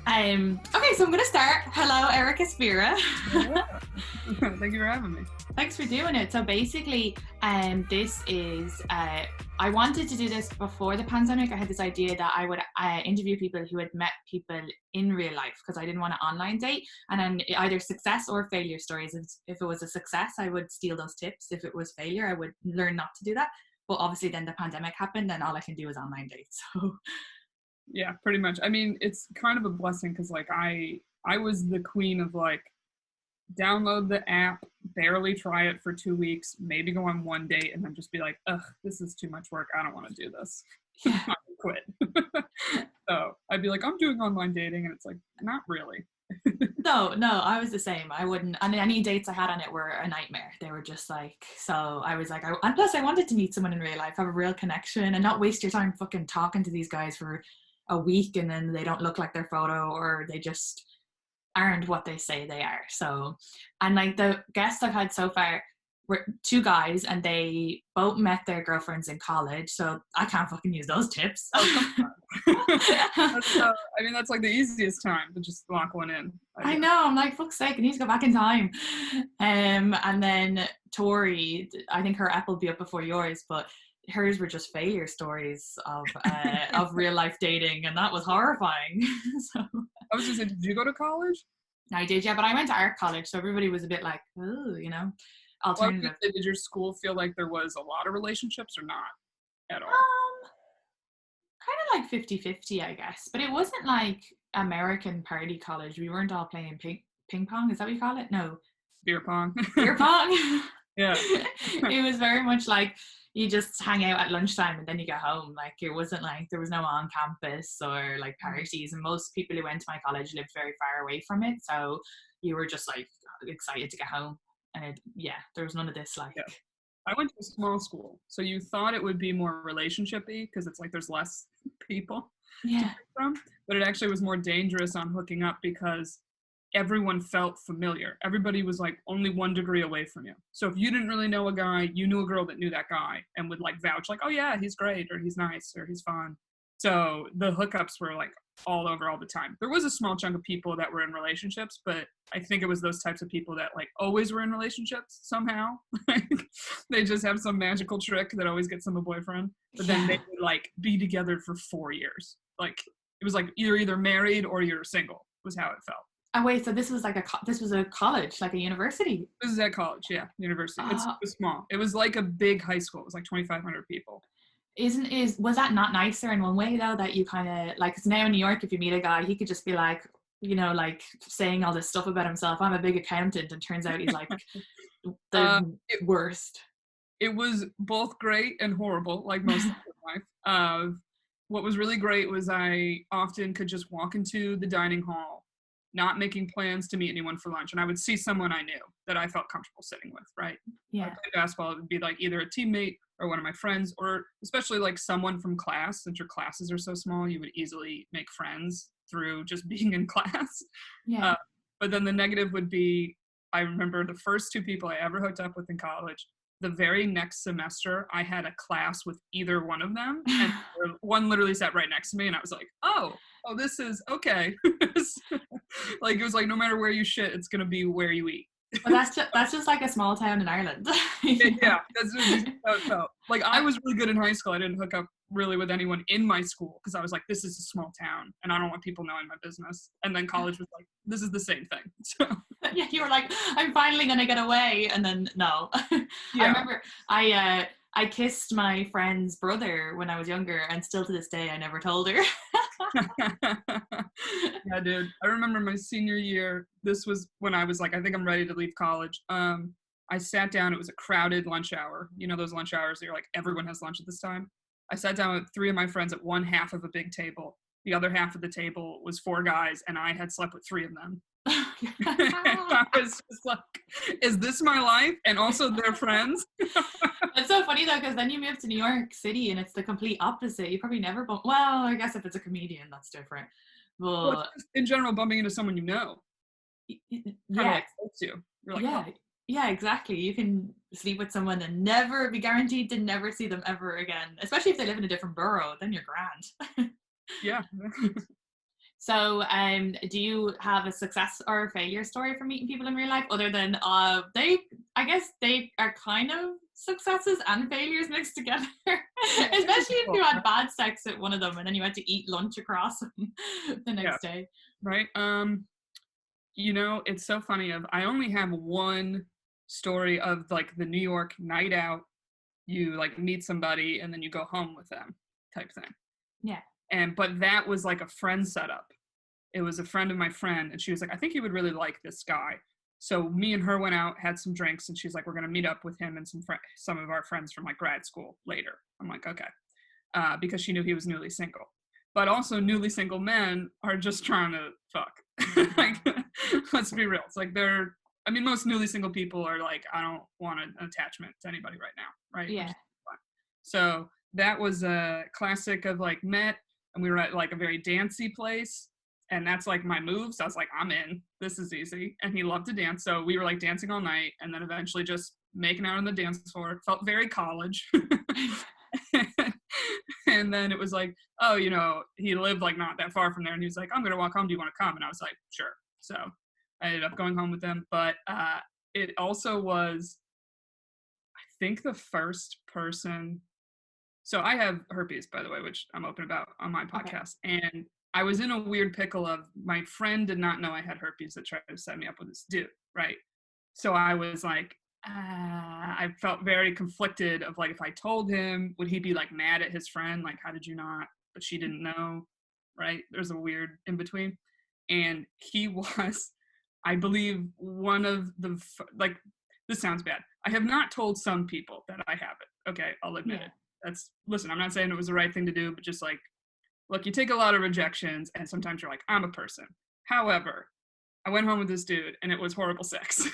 Okay, so I'm going to start. Hello, Erica Spera. Yeah. Thank you for having me. Thanks for doing it. So basically, this is, I wanted to do this before the pandemic. I had this idea that I would interview people who had met people in real life because I didn't want to online date. And then either success or failure stories. If it was a success, I would steal those tips. If it was failure, I would learn not to do that. But obviously then the pandemic happened and all I can do is online date. So Yeah, pretty much. I mean, it's kind of a blessing because like I was the queen of like download the app, barely try it for 2 weeks, maybe go on one date, and then just be like, ugh, this is too much work. I don't want to do this. yeah. I quit. So I'd be like, I'm doing online dating, and it's like, not really. No, I was the same. I wouldn't, and any dates I had on it were a nightmare. They were just like, so I was like, and plus I wanted to meet someone in real life, have a real connection, and not waste your time fucking talking to these guys for a week and then they don't look like their photo or they just aren't what they say they are. So, and like the guests I've had so far were two guys and they both met their girlfriends in college. So I can't fucking use those tips. I mean, that's like the easiest time to just lock one in. I know. I'm like, fuck's sake, I need to go back in time. And then Tori, I think her app will be up before yours, but hers were just failure stories of real life dating, and that was horrifying. So I was just saying, did you go to college? I did, yeah, but I went to art college, so everybody was a bit like, oh, alternative. Well, did your school feel like there was a lot of relationships or not at all? Kind of like 50-50, I guess, but it wasn't like American party college. We weren't all playing ping pong. Is that what you call it? No, Beer pong. beer pong. Yeah. It was very much like you just hang out at lunchtime and then you go home. Like it wasn't like there was no on campus or like parties, and most people who went to my college lived very far away from it, so you were just like excited to get home. And there was none of this like. Yeah. I went to a small school, so you thought it would be more relationship-y because it's like there's less people to pick from, but it actually was more dangerous on hooking up because everyone felt familiar. Everybody was like only 1 degree away from you. So if you didn't really know a guy, you knew a girl that knew that guy and would like vouch like, oh yeah, he's great, or he's nice, or he's fun. So the hookups were like all over all the time. There was a small chunk of people that were in relationships, but I think it was those types of people that like always were in relationships somehow. They just have some magical trick that always gets them a boyfriend, but then they would like be together for 4 years. Like it was like you're either married or you're single was how it felt. Oh wait, so this was like this was a college, like a university? This is at college, yeah, university. It was small. It was like a big high school. It was like 2,500 people. Was that not nicer in one way though, that you kind of like, because now in New York if you meet a guy he could just be like, like saying all this stuff about himself, I'm a big accountant, and turns out he's like the worst. It was both great and horrible, like most of my life. What was really great was I often could just walk into the dining hall, not making plans to meet anyone for lunch, and I would see someone I knew that I felt comfortable sitting with, right? Yeah. I played basketball, it would be like either a teammate or one of my friends, or especially like someone from class. Since your classes are so small, you would easily make friends through just being in class. Yeah. But then the negative would be, I remember the first 2 people I ever hooked up with in college, the very next semester, I had a class with either one of them, and one literally sat right next to me, and I was like, oh, this is okay. Like, it was like, no matter where you shit, it's going to be where you eat. Well, that's just like a small town in Ireland. Yeah, that's just how it felt. Like, I was really good in high school. I didn't hook up really with anyone in my school because I was like, this is a small town and I don't want people knowing my business. And then college was like, this is the same thing. So yeah, you were like, I'm finally gonna get away, and then no. Yeah. I remember I kissed my friend's brother when I was younger, and still to this day I never told her. Yeah, dude. I remember my senior year. This was when I was like, I think I'm ready to leave college. I sat down. It was a crowded lunch hour. You know those lunch hours that you're like, everyone has lunch at this time. I sat down with 3 of my friends at one half of a big table. The other half of the table was 4 guys, and I had slept with 3 of them. I was just like, is this my life? And also their friends. It's so funny though, because then you move to New York City and it's the complete opposite. You probably never well, I guess if it's a comedian that's different, but well, in general, bumping into someone you know, yeah, like you. You're like, yeah. Oh. Yeah, exactly. You can sleep with someone and never be guaranteed to never see them ever again, especially if they live in a different borough. Then you're grand. Yeah. So, do you have a success or a failure story for meeting people in real life, other than I guess they are kind of successes and failures mixed together, Yeah, especially if cool, you had right? bad sex at one of them and then you had to eat lunch across them the Yeah, next day. right. It's so funny. I only have one story of like the New York night out. You like meet somebody and then you go home with them type thing. Yeah. But that was like a friend setup. It was a friend of my friend, and she was like, I think you would really like this guy. So me and her went out, had some drinks, and she's like, we're gonna meet up with him and some of our friends from like grad school later. I'm like, okay, because she knew he was newly single. But also, newly single men are just trying to fuck. Like, let's be real. It's like most newly single people are like, I don't want an attachment to anybody right now, right? Yeah. So that was a classic of like met, and we were at like a very dancey place, and that's like my move. So I was like, I'm in. This is easy. And he loved to dance, so we were like dancing all night, and then eventually just making out on the dance floor. It felt very college. And then it was like, oh, he lived like not that far from there, and he was like, I'm gonna walk home. Do you want to come? And I was like, sure. So I ended up going home with them. But it also was, I think, the first person. So I have herpes, by the way, which I'm open about on my Okay. podcast. And I was in a weird pickle of my friend did not know I had herpes that tried to set me up with this dude, right? So I was like, I felt very conflicted of like, if I told him, would he be like mad at his friend? Like, how did you not? But she didn't know, right? There's a weird in between. And he was, I believe, one of the, like, this sounds bad. I have not told some people that I have it. Okay, I'll admit Yeah. it. Listen, I'm not saying it was the right thing to do, but just like, look, you take a lot of rejections and sometimes you're like, I'm a person. However, I went home with this dude and it was horrible sex.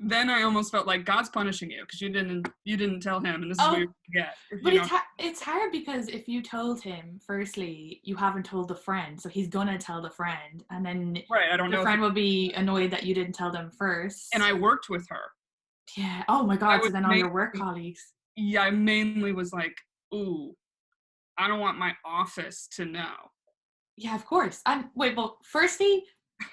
Then I almost felt like God's punishing you because you didn't tell him, and this is what Oh, you're gonna get if but you don't. it's hard because if you told him, firstly, you haven't told the friend, so he's gonna tell the friend, and then Right, I don't the know if friend will be annoyed that you didn't tell them and first. I worked with her. Yeah. Oh my I God. was So then all your work mainly, colleagues. yeah, I mainly was like, ooh, I don't want my office to know. Yeah, of course. And wait, well, firstly,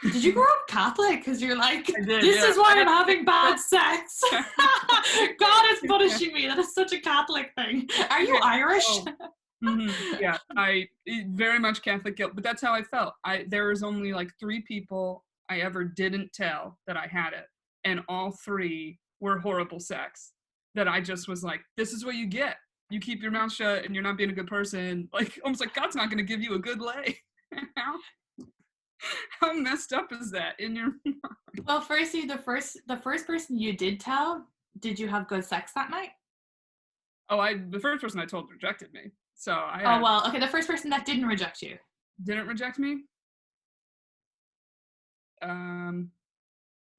did you grow up Catholic? Because you're like, I did, this yeah. is why I I'm having bad sex. God is had, punishing me. That is such a Catholic thing. Are you yeah. Irish? Oh, yeah, I very much Catholic guilt, but that's how I felt. There was only like 3 people I ever didn't tell that I had it, and all 3 were horrible sex. That I just was like, this is what you get. You keep your mouth shut, and you're not being a good person. Like almost like God's not going to give you a good lay. how, how messed up is that in your? Well, firstly, the first person you did tell, did you have good sex that night? The first person I told rejected me, so I Oh had well, okay. The first person that didn't reject you. didn't reject me. Um,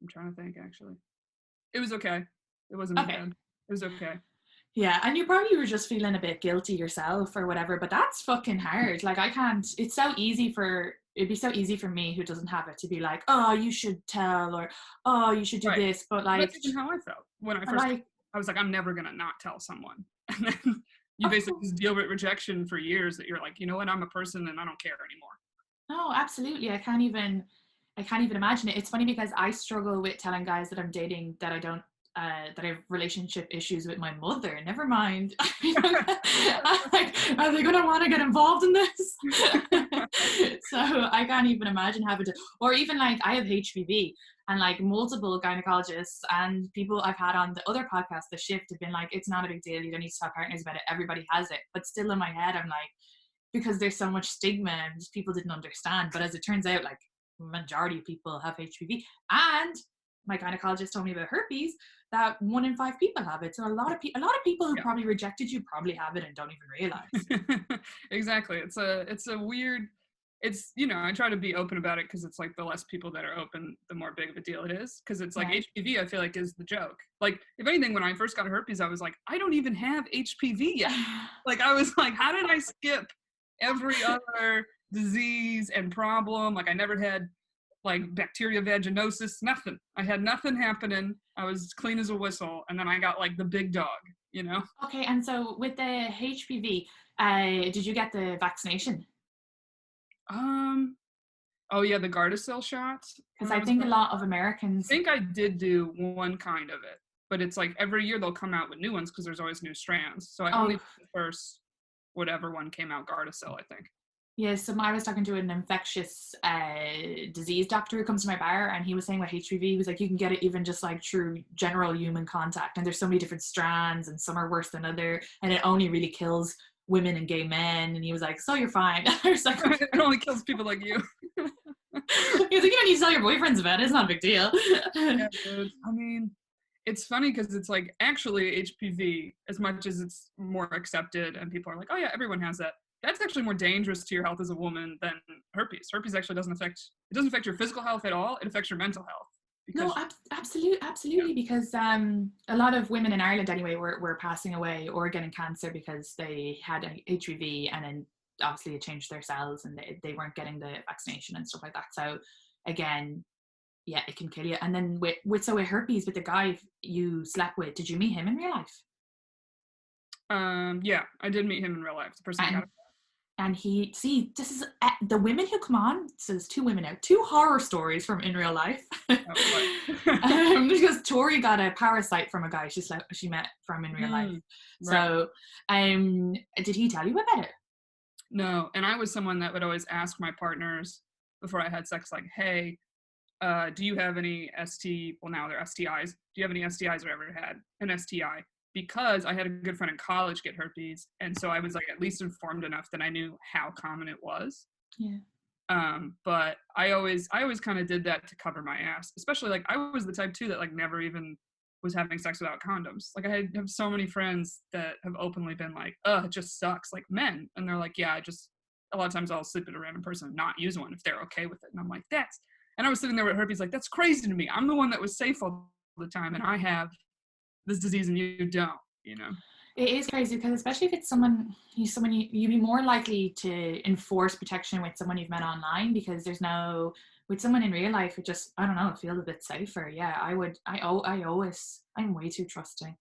I'm trying to think actually. It was okay. It wasn't as Okay. bad. It was okay. Yeah, and you probably were just feeling a bit guilty yourself or whatever, but that's fucking hard. Like I can't, it'd be so easy for me who doesn't have it to be like, oh, you should tell, or oh, you should do Right. this. But Well, like, that's even how I felt when I first. like, I was like, I'm never gonna not tell someone, and then you of basically course, just deal with rejection for years. That you're like, you know what, I'm a person and I don't care anymore. no, absolutely. I can't even imagine it. It's funny because I struggle with telling guys that I'm dating that I don't that I have relationship issues with my mother. Never mind. I'm like, are they gonna want to get involved in this? So I can't even imagine having to, or even like I have HPV, and like multiple gynecologists and people I've had on the other podcast, The Shift, have been like, it's not a big deal. You don't need to tell partners about it. Everybody has it. But still in my head, I'm like, because there's so much stigma and just people didn't understand. But as it turns out, like majority of people have HPV, and my gynecologist told me about herpes that 1 in 5 people have it. So a lot of people who Yeah. probably rejected you probably have it and don't even realize. Exactly. It's a weird. It's I try to be open about it because it's like the less people that are open, the more big of a deal it is. Because it's like Yeah. HPV, I feel like is the joke. Like if anything, when I first got herpes, I was like, I don't even have HPV yet. Like I was like, how did I skip every other disease and problem? Like I never had like bacteria vaginosis, nothing. I had nothing happening. I was clean as a whistle, and then I got like the big dog. Okay, and so with the HPV, did you get the vaccination? Um, oh yeah, the Gardasil shots Because when I I was think a growing lot of up. I Americans, think I did do one kind of it, but it's like every year they'll come out with new ones because there's always new strands. So I only oh, did the first whatever one came out, Gardasil, I think. yeah, so I was talking to an infectious disease doctor who comes to my bar, and he was saying about HPV, he was like, you can get it even just like through general human contact, and there's so many different strands, and some are worse than other, and it only really kills women and gay men. And he was like, so you're fine. I was like, It only kills people like you. he was like, you don't need to tell your boyfriends about it. It's not a big deal. Yeah, dude. I mean, it's funny because it's like actually HPV, as much as it's more accepted and people are like, oh yeah, everyone has that. That's actually more dangerous to your health as a woman than herpes. Herpes actually doesn't affect your physical health at all. It affects your mental health No, because yeah, absolutely, because a lot of women in Ireland anyway were passing away or getting cancer because they had HPV, and then obviously it changed their cells, and they weren't getting the vaccination and stuff like that. So again, yeah, it can kill you. And then with herpes, with the guy you slept with, did you meet him in real life? yeah, I did meet him in real life. The person that got And it. he, see, this is the women who come on. So there's two women now, two horror stories from in real life. Oh, what? Because Tori got a parasite from a guy she met from in real life. Right. So did he tell you about it? No, and I was someone that would always ask my partners before I had sex, like, hey, do you have any well, now they're STIs. Do you have any STIs or ever had an STI? Because I had a good friend in college get herpes. And so I was like at least informed enough that I knew how common it was. Yeah. But I always kind of did that to cover my ass, especially like I was the type too that like never even was having sex without condoms. Like I have so many friends that have openly been like, it just sucks, like men. And they're like, yeah, a lot of times I'll sleep with a random person and not use one if they're okay with it. And I'm like, and I was sitting there with herpes, like, that's crazy to me. I'm the one that was safe all the time, and I have this disease and you don't, you know? It is crazy because especially if it's someone you'd be more likely to enforce protection with someone you've met online, because there's no, with someone in real life it just, I don't know, it feels a bit safer. Yeah, I'm way too trusting.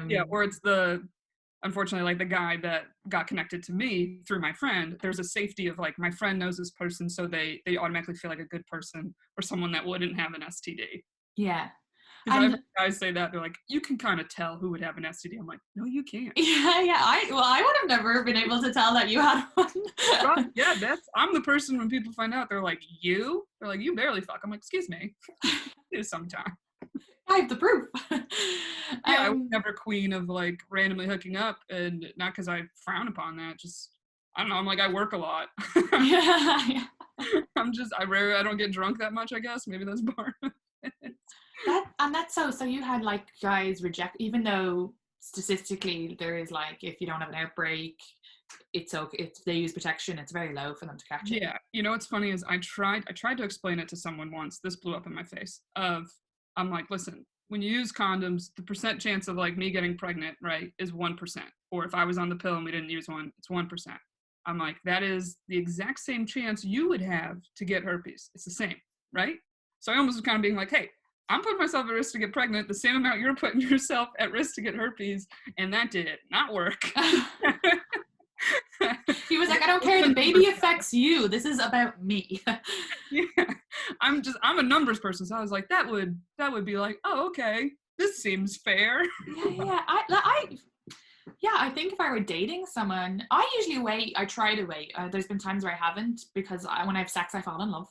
Yeah, or it's unfortunately, like the guy that got connected to me through my friend, there's a safety of like, my friend knows this person, so they automatically feel like a good person or someone that wouldn't have an STD. Yeah. Because I've And heard guys say that, they're like, you can kind of tell who would have an STD. I'm like, no, you can't. yeah, I would have never been able to tell that you had one. Well, yeah, I'm the person when people find out, they're like, they're like, you barely fuck. I'm like, excuse me, do sometime. I have the proof. Yeah, I was never queen of like randomly hooking up, and not because I frown upon that. Just I don't know. I'm like, I work a lot. Yeah. I don't get drunk that much. I guess maybe that's part of it. That's so you had like guys reject, even though statistically there is like, if you don't have an outbreak, it's okay, if they use protection, it's very low for them to catch it. Yeah, you know what's funny is I tried to explain it to someone once. This blew up in my face. I'm like, listen, when you use condoms, the percent chance of like me getting pregnant, right, is 1%. Or if I was on the pill and we didn't use one, it's 1%. I'm like, that is the exact same chance you would have to get herpes. It's the same, right? So I almost was kind of being like, hey, I'm putting myself at risk to get pregnant the same amount you're putting yourself at risk to get herpes, and that did not work. He was like, I don't care, the baby affects you, this is about me. Yeah, I'm a numbers person, so I was like, that would be like, oh, okay, this seems fair. Yeah. I think if I were dating someone, I usually wait. I try to wait. There's been times where I haven't, because when I have sex, I fall in love,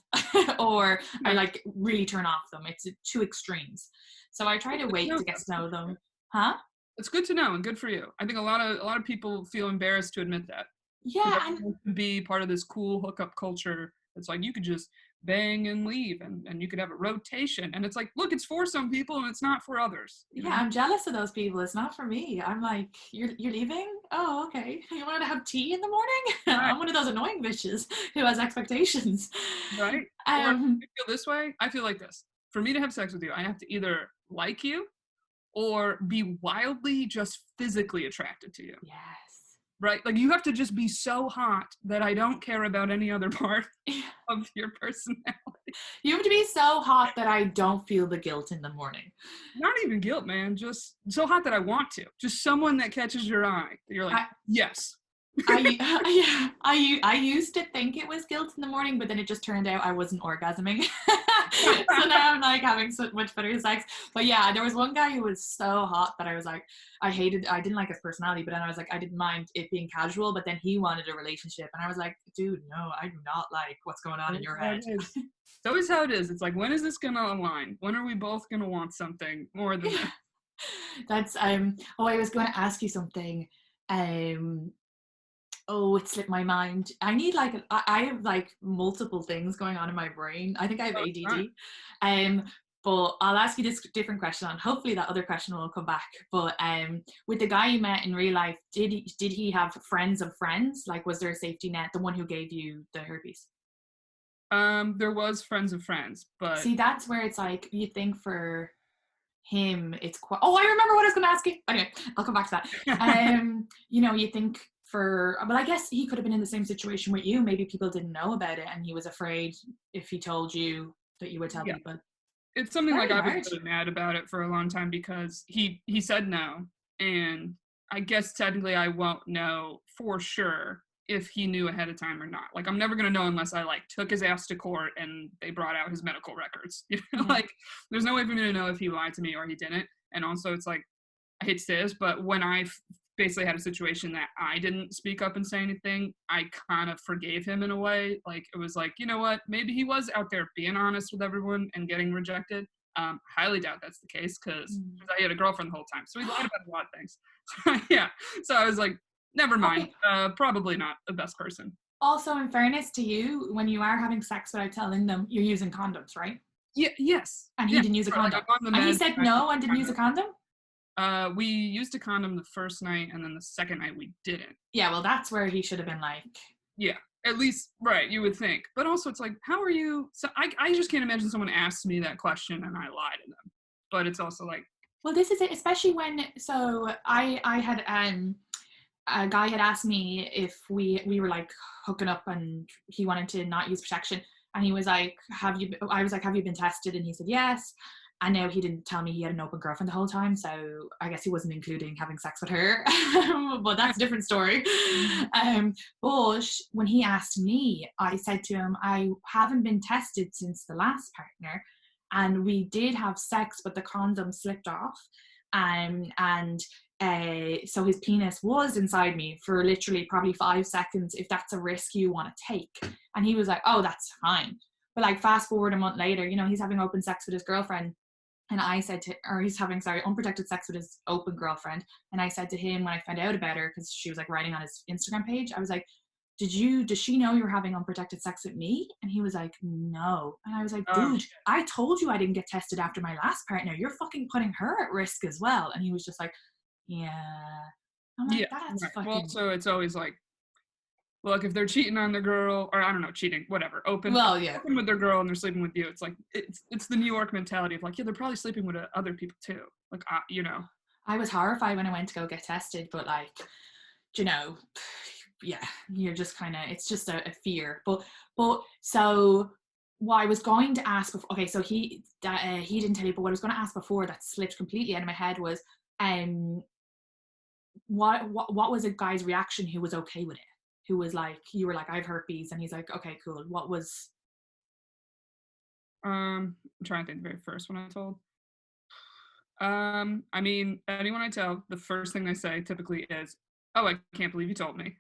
or I like really turn off them. It's two extremes. So I try to wait to get to know them. Huh? It's good to know and good for you. I think a lot of people feel embarrassed to admit that. Yeah, and to be part of this cool hookup culture. It's like you could just bang and leave, and you could have a rotation. And it's like, look, it's for some people and it's not for others. Yeah, I'm jealous of those people. It's not for me. I'm like, you're leaving? Oh, okay. You wanted to have tea in the morning? Right. I'm one of those annoying bitches who has expectations. Right. Or if you feel this way, I feel like this. For me to have sex with you, I have to either like you or be wildly just physically attracted to you. Yes. Right? Like you have to just be so hot that I don't care about any other part of your personality. You have to be so hot that I don't feel the guilt in the morning. Not even guilt, man. Just so hot that I want to. Just someone that catches your eye. You're like, yes. I used to think it was guilt in the morning, but then it just turned out I wasn't orgasming. So now I'm like having so much better sex. But yeah, there was one guy who was so hot that I was like, I didn't like his personality, but then I was like, I didn't mind it being casual, but then he wanted a relationship. And I was like, dude, no, I do not like what's going on in Always your how head. it is. It's always how it is. It's like, when is this gonna align? When are we both gonna want something more than this? That's oh, I was going to ask you something. Um Oh, it slipped my mind. I need like I have like multiple things going on in my brain. I think I have Oh, it's fine. ADD. Um, but I'll ask you this different question, and hopefully that other question will come back. But with the guy you met in real life, did he have friends of friends? Like, was there a safety net? The one who gave you the herpes? There was friends of friends, but See, that's where it's like you think for him it's quite. Oh, I remember what I was going to ask you. Anyway, I'll come back to that. You think for, but I guess he could have been in the same situation with you. Maybe people didn't know about it and he was afraid if he told you that you would tell yeah, people. it's something like Very I was hard. really mad about it for a long time because he said no, and I guess technically I won't know for sure if he knew ahead of time or not. Like, I'm never gonna know unless I like took his ass to court and they brought out his medical records. Yeah. Like, there's no way for me to know if he lied to me or he didn't. And also, it's like, I hate to say this, but when I basically had a situation that I didn't speak up and say anything, I kind of forgave him in a way. Like, it was like, you know what? Maybe he was out there being honest with everyone and getting rejected. Highly doubt that's the case because Mm. I had a girlfriend the whole time. So he lied about a lot of things. Yeah. So I was like, never mind. Okay. Probably not the best person. Also, in fairness to you, when you are having sex without telling them, you're using condoms, right? Yeah. Yes. And he Yeah. didn't use a Sure. Like, condom. I'm on the And he meds. said I use no and didn't use a condoms. condom? We used a condom the first night, and then the second night we didn't. Yeah, well, that's where he should have been like, Yeah, at least, right, you would think. But also, it's like, how are you? So I just can't imagine someone asked me that question and I lie to them. But it's also like, well, this is it, especially when, so I had a guy had asked me if we were like hooking up and he wanted to not use protection, and he was like, I was like, have you been tested? And he said yes. And now he didn't tell me he had an open girlfriend the whole time, so I guess he wasn't including having sex with her. But that's a different story. um but when he asked me, I said to him, I haven't been tested since the last partner, and we did have sex but the condom slipped off, and so his penis was inside me for literally probably 5 seconds, if that's a risk you want to take. And he was like, oh, that's fine. But like, fast forward a month later, he's having open sex with his girlfriend. And I said to, or he's having, sorry, unprotected sex with his open girlfriend. And I said to him when I found out about her, because she was like writing on his Instagram page, I was like, does she know you were having unprotected sex with me? And he was like, no. And I was like, oh, dude, I told you I didn't get tested after my last partner. You're fucking putting her at risk as well. And he was just like, yeah. I'm like, yeah, that's right. Well, fucking, so it's always like, look, if they're cheating on their girl, or I don't know, cheating, whatever, well, yeah. open with their girl and they're sleeping with you, it's like, it's the New York mentality of like, yeah, they're probably sleeping with other people too. Like, I was horrified when I went to go get tested, but like, you know, yeah, you're just kind of, it's just a fear. But so what I was going to ask before, okay, so he didn't tell you, but what I was going to ask before that slipped completely out of my head was, um, what was a guy's reaction who was okay with it? Who was like, you were like, I have herpes, and he's like, okay, cool. What was? I'm trying to think the very first one I told. I mean, anyone I tell, the first thing they say typically is, "Oh, I can't believe you told me."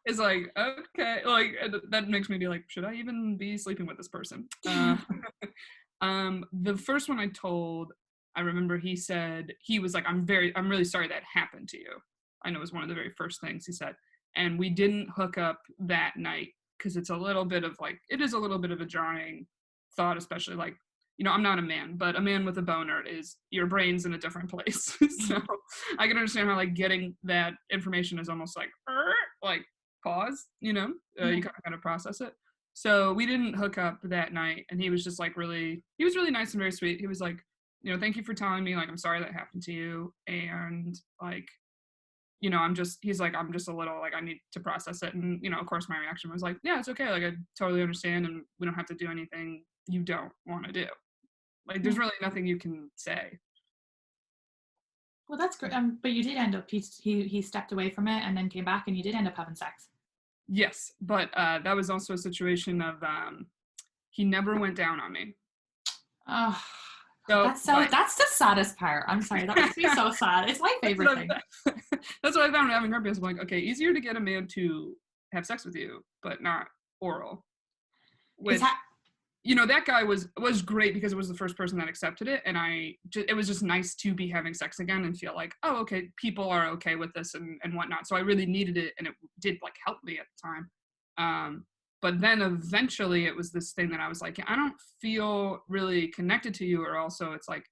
It's like, okay, like that makes me be like, should I even be sleeping with this person? The first one I told, I remember he said he was like, I'm really sorry that happened to you. I know it was one of the very first things he said, and we didn't hook up that night because it's a little bit of like, it is a little bit of a jarring thought, especially like, I'm not a man, but a man with a boner is your brain's in a different place. So I can understand how like getting that information is almost like pause, Yeah. you kind of process it. So we didn't hook up that night, and he was just like he was really nice and very sweet. He was like, thank you for telling me, like, I'm sorry that happened to you, and like, he's like, I'm just a little like, I need to process it. And of course my reaction was like, yeah, it's okay, like I totally understand, and we don't have to do anything you don't want to do. Like, there's really nothing you can say. Well, that's great. But you did end up, he stepped away from it and then came back and you did end up having sex. Yes, but that was also a situation of he never went down on me. Oh, So, that's the saddest part. I'm sorry, that makes me so sad. It's my favorite thing. That's what I found having herpes. I'm like, okay, easier to get a man to have sex with you, but not oral. Which, that guy was great because it was the first person that accepted it, and it was just nice to be having sex again and feel like, oh, okay, people are okay with this and whatnot. So I really needed it, and it did like help me at the time. But then eventually it was this thing that I was like, I don't feel really connected to you, or also it's like,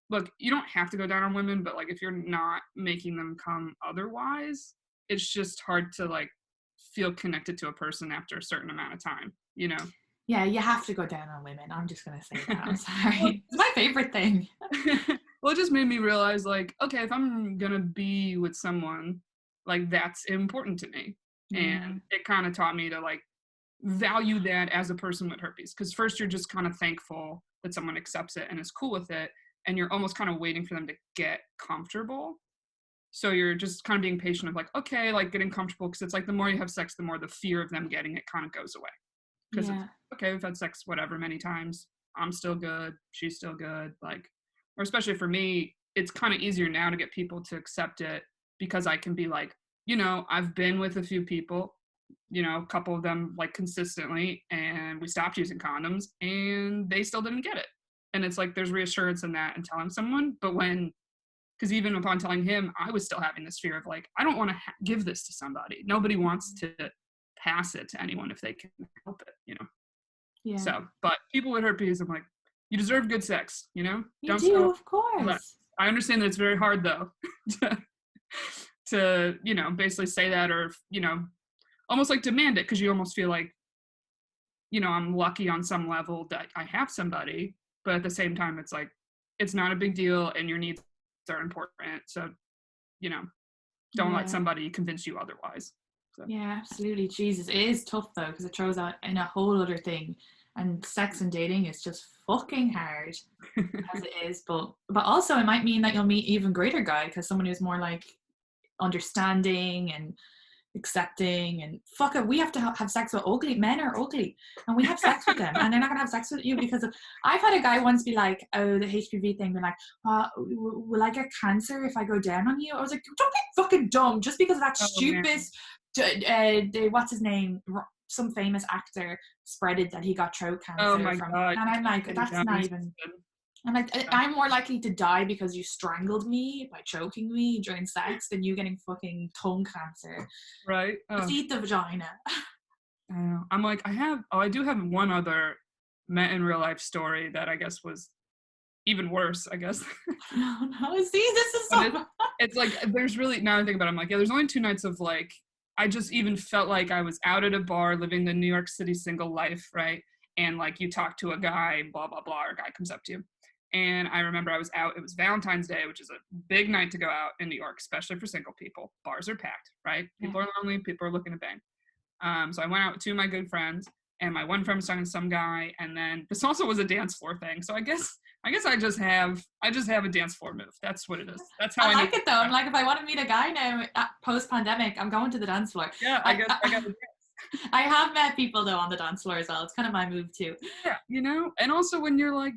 look, you don't have to go down on women, but like if you're not making them come otherwise, it's just hard to like feel connected to a person after a certain amount of time, Yeah, you have to go down on women. I'm just going to say that. I'm sorry. It's my favorite thing. Well, it just made me realize, like, okay, if I'm going to be with someone, like, that's important to me. And it kind of taught me to, like, value that as a person with herpes. Because first you're just kind of thankful that someone accepts it and is cool with it. And you're almost kind of waiting for them to get comfortable. So you're just kind of being patient of like, okay, like getting comfortable. Because it's like the more you have sex, the more the fear of them getting it kind of goes away. Because it's okay, we've had sex whatever many times. I'm still good. She's still good. Like, or especially for me, it's kind of easier now to get people to accept it because I can be like, I've been with a few people, a couple of them like consistently, and we stopped using condoms and they still didn't get it. And it's like, there's reassurance in that and telling someone. But because even upon telling him, I was still having this fear of like, I don't want to give this to somebody. Nobody wants to pass it to anyone if they can help it, Yeah. So, but people with herpes, I'm like, you deserve good sex, You do, of course. I understand that it's very hard though to basically say that, or almost like demand it, because you almost feel like I'm lucky on some level that I have somebody, but at the same time it's like it's not a big deal and your needs are important, so don't let somebody convince you otherwise. So. Yeah, absolutely. Jesus, it is tough though, because it throws out in a whole other thing, and sex and dating is just fucking hard as it is. But also it might mean that you'll meet even greater guy, because someone who's more like understanding and accepting, and fuck it, we have to have sex with ugly men. Are ugly, and we have sex with them, and they're not gonna have sex with you because of. I've had a guy once be like, oh, the HPV thing, they're like, will I get cancer if I go down on you? I was like, don't be fucking dumb just because of that stupid what's his name, some famous actor spreaded that he got throat cancer from. God. And I'm like, that's not even. I'm like, I'm more likely to die because you strangled me by choking me during sex than you getting fucking tongue cancer. Right. Just eat the vagina. I'm like, I do have one other Met in real life story that I guess was even worse, I guess. No, see, this is so. It's like, there's really, now I think about it, I'm like, yeah, there's only 2 nights of like, I just even felt like I was out at a bar living the New York City single life, right? And like you talk to a guy, blah, blah, blah, or a guy comes up to you. And I remember I was out, it was Valentine's Day, which is a big night to go out in New York, especially for single people. Bars are packed, right? People are lonely, people are looking to bang. So I went out with 2 of my good friends, and my one friend was talking to some guy, and then this also was a dance floor thing. So I guess I just have a dance floor move. That's what it is. That's how I like it though. I'm like, if I want to meet a guy now post pandemic, I'm going to the dance floor. Yeah, I got to dance. I have met people though on the dance floor as well. It's kind of my move too. Yeah, and also when you're like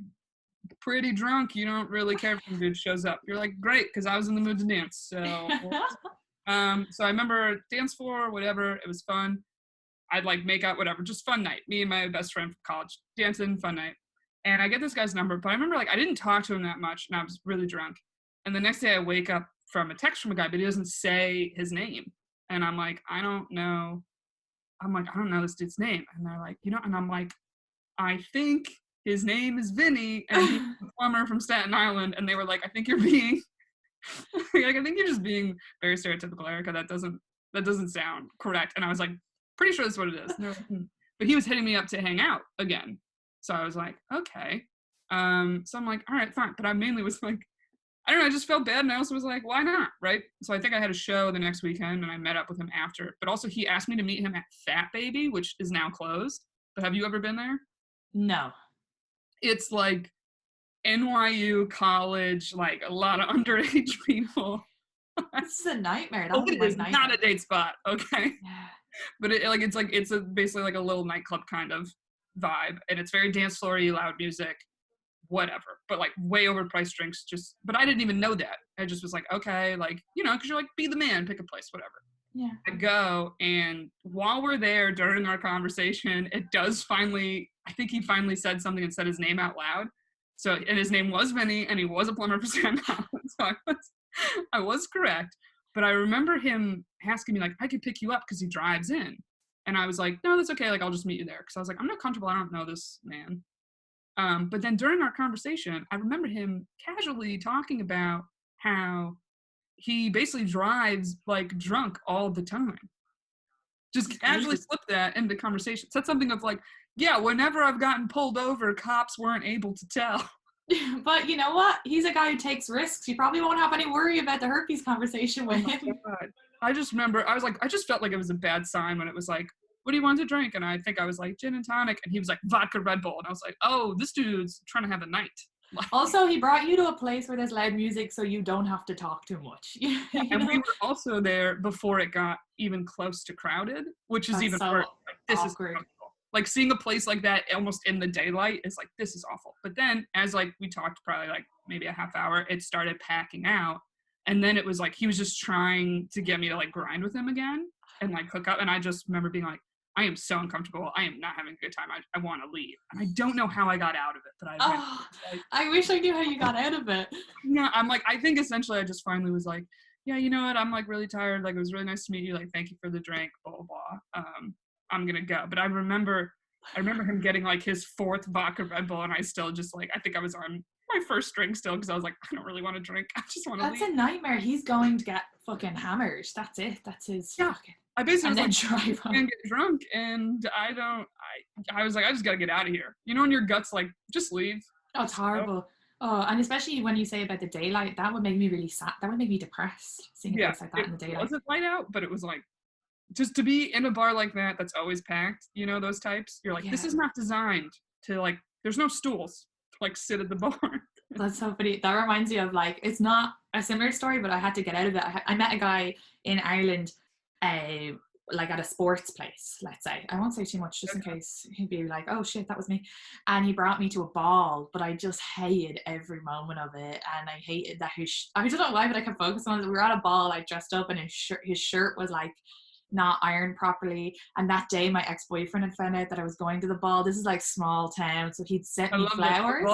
pretty drunk, you don't really care if some dude shows up. You're like, great, because I was in the mood to dance. So so I remember dance floor, whatever, it was fun. I'd like make out, whatever, just fun night. Me and my best friend from college dancing, fun night. And I get this guy's number, but I remember like I didn't talk to him that much, and I was really drunk. And the next day I wake up from a text from a guy, but he doesn't say his name. And I'm like, I don't know this dude's name. And they're like, and I'm like, I think his name is Vinny, and he's a plumber from Staten Island. And they were like, I think you're being, like, I think you're just being very stereotypical, Erica. That doesn't sound correct. And I was like, pretty sure that's what it is. Like, but he was hitting me up to hang out again. So I was like, okay. So I'm like, all right, fine. But I mainly was like, I don't know, I just felt bad. And I also was like, why not? Right. So I think I had a show the next weekend, and I met up with him after. But also he asked me to meet him at Fat Baby, which is now closed. But have you ever been there? No. It's like, NYU college, like a lot of underage people. This is a nightmare. That Oh, would be it my is nightmare. not a date spot, okay? Yeah. But it's basically like a little nightclub kind of vibe, and it's very dance floory, loud music, whatever. But like way overpriced drinks. But I didn't even know that. I just was like, okay, like because you're like, be the man, pick a place, whatever. Yeah. I go, and while we're there during our conversation, it does finally. I think he finally said something and said his name out loud. So, and his name was Vinny, and he was a plumber for San Juan. So I was correct. But I remember him asking me, like, I could pick you up because he drives in. And I was like, no, that's okay. Like, I'll just meet you there. Because I was like, I'm not comfortable. I don't know this man. But then during our conversation, I remember him casually talking about how he basically drives, like, drunk all the time. Just casually slipped that into conversation. Said something of like, yeah, whenever I've gotten pulled over, cops weren't able to tell. But you know what? He's a guy who takes risks. You probably won't have any worry about the herpes conversation with him. God. I just remember, I just felt like it was a bad sign when it was like, what do you want to drink? And I think I was like, gin and tonic. And he was like, vodka Red Bull. And I was like, oh, this dude's trying to have a night. Also, he brought you to a place where there's loud music so you don't have to talk too much. And we were also there before it got even close to crowded, which is even worse. Like, this awkward. is uncomfortable. Like seeing a place like that almost in the daylight is like, this is awful. But then as like we talked probably like maybe a half hour, it started packing out. And then it was like he was just trying to get me to like grind with him again and like hook up. And I just remember being like, I am so uncomfortable. I am not having a good time. I want to leave. And I don't know how I got out of it, but I wish I knew how you got out of it. Yeah, I'm like, I think essentially I just finally was like, yeah, you know what? I'm like really tired. Like, it was really nice to meet you. Like, thank you for the drink, blah, blah, blah. I'm going to go. But I remember him getting like his 4th vodka Red Bull. And I still just like, I think I was on my first drink still because I was like, I don't really want to drink. I just want to leave. That's a nightmare. He's going to get fucking hammered. That's it. That's his fucking. I basically was like, drive home and get drunk, and I was like, I just gotta get out of here. You know, when your gut's like, just leave. Oh, it's horrible. Oh, and especially when you say about the daylight, that would make me really sad. That would make me depressed, seeing a place like that in the daylight. It wasn't light out, but it was like, just to be in a bar like that that's always packed, you know, those types, you're like, this is not designed to like, there's no stools to like sit at the bar. That's so funny. That reminds me of like, it's not a similar story, but I had to get out of it. I met a guy in Ireland like at a sports place, let's say. I won't say too much just in case he'd be like, oh shit, that was me. And he brought me to a ball, but I just hated every moment of it. And I hated that I don't know why, but I kept focusing on it. We were at a ball, I dressed up, and his shirt was like not ironed properly. And that day my ex-boyfriend had found out that I was going to the ball. This is like small town, so he'd sent me flowers.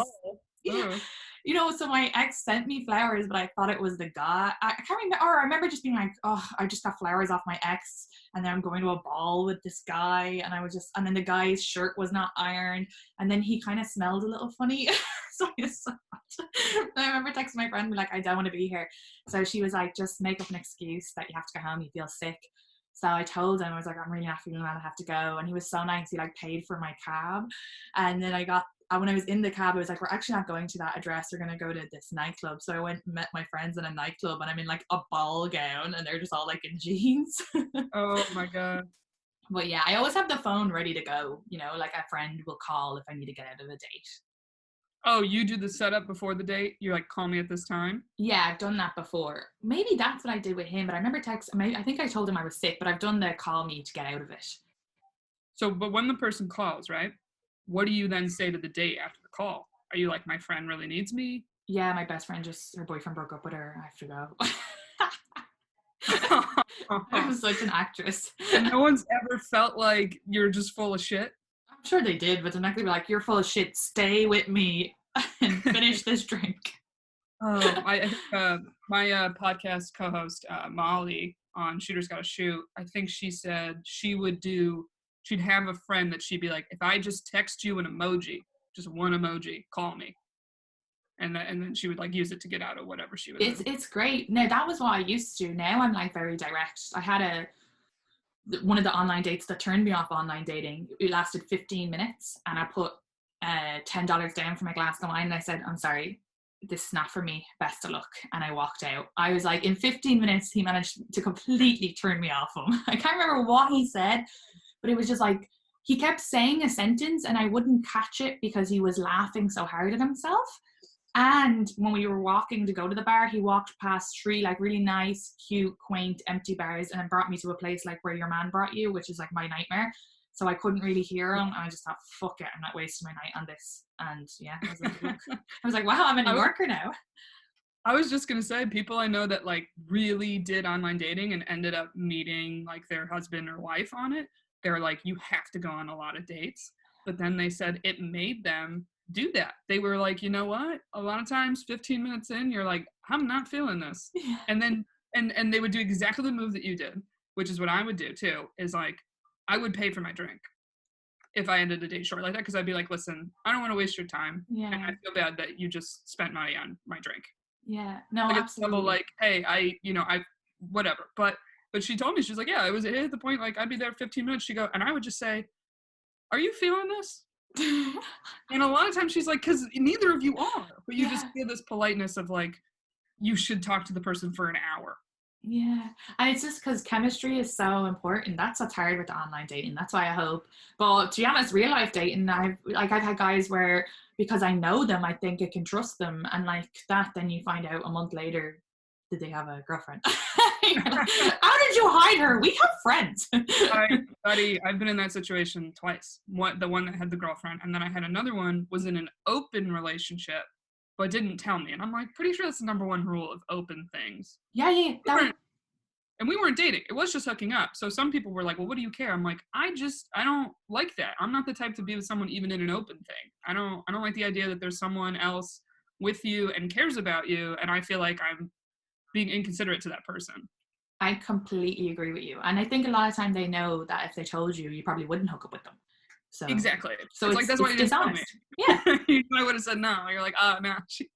Yeah. You know, so my ex sent me flowers, but I thought it was the guy. I can't remember. Or I remember just being like, oh, I just got flowers off my ex, and then I'm going to a ball with this guy, and and then the guy's shirt was not ironed, and then he kind of smelled a little funny. So I remember texting my friend, like, I don't want to be here. So she was like, just make up an excuse that you have to go home, you feel sick. So I told him, I was like, I'm really not feeling well, I have to go. And he was so nice. He like paid for my cab. And then when I was in the cab, I was like, we're actually not going to that address. We're going to go to this nightclub. So I went and met my friends in a nightclub, and I'm in like a ball gown, and they're just all like in jeans. Oh my God. But yeah, I always have the phone ready to go. You know, like a friend will call if I need to get out of a date. Oh, you do the setup before the date? You're like, call me at this time? Yeah, I've done that before. Maybe that's what I did with him, but I remember I think I told him I was sick, but I've done the call me to get out of it. So, but when the person calls, right? What do you then say to the date after the call? Are you like, my friend really needs me? Yeah, my best friend her boyfriend broke up with her. I have to go. I'm such an actress. And no one's ever felt like you're just full of shit? I'm sure they did, but the next they'd be like, you're full of shit. Stay with me and finish this drink. My podcast co-host, Molly, on Shooters Gotta Shoot, I think she said she'd have a friend that she'd be like, if I just text you an emoji, just one emoji, call me. And then she would like use it to get out of whatever she was in. It's great. No, that was what I used to. Now I'm like very direct. I had one of the online dates that turned me off online dating. It lasted 15 minutes, and I put $10 down for my glass of wine, and I said, I'm sorry, this is not for me, best of luck. And I walked out. I was like, in 15 minutes he managed to completely turn me off him. I can't remember what he said, but it was just like, he kept saying a sentence and I wouldn't catch it because he was laughing so hard at himself. And when we were walking to go to the bar, he walked past 3 like really nice, cute, quaint, empty bars and then brought me to a place like where your man brought you, which is like my nightmare. So I couldn't really hear him. And I just thought, fuck it, I'm not wasting my night on this. And yeah, I was like, look, I was like, wow, I'm a New Yorker now. I was just gonna say, people I know that like really did online dating and ended up meeting like their husband or wife on it, they're like, you have to go on a lot of dates. But then they said it made them do that. They were like, you know what? A lot of times 15 minutes in, you're like, I'm not feeling this. Yeah. And then and they would do exactly the move that you did, which is what I would do too, is like I would pay for my drink if I ended a date short like that, because I'd be like, listen, I don't want to waste your time. Yeah. And I feel bad that you just spent money on my drink. Yeah. No, Like absolutely. it's like, hey, I whatever. But she told me, she's like, yeah, it hit the point, like I'd be there 15 minutes. She go, and I would just say, are you feeling this? And a lot of times she's like, because neither of you are, but you just feel this politeness of like, you should talk to the person for an hour. Yeah, and it's just because chemistry is so important. That's what's hard with the online dating. That's why I hope. But to be honest, real life dating, I've had guys where because I know them, I think I can trust them, and like that, then you find out a month later, did they have a girlfriend? How did you hide her? We have friends. Buddy, I've been in that situation twice. The one that had the girlfriend, and then I had another one was in an open relationship, but didn't tell me. And I'm like, pretty sure that's the number one rule of open things. Yeah. And we weren't dating. It was just hooking up. So some people were like, well, what do you care? I'm like, I don't like that. I'm not the type to be with someone even in an open thing. I don't like the idea that there's someone else with you and cares about you. And I feel like I'm being inconsiderate to that person. I completely agree with you. And I think a lot of time they know that if they told you, you probably wouldn't hook up with them. So exactly. So it's like, that's why you didn't tell me. Yeah. You would have said no. You're like, oh, no. She's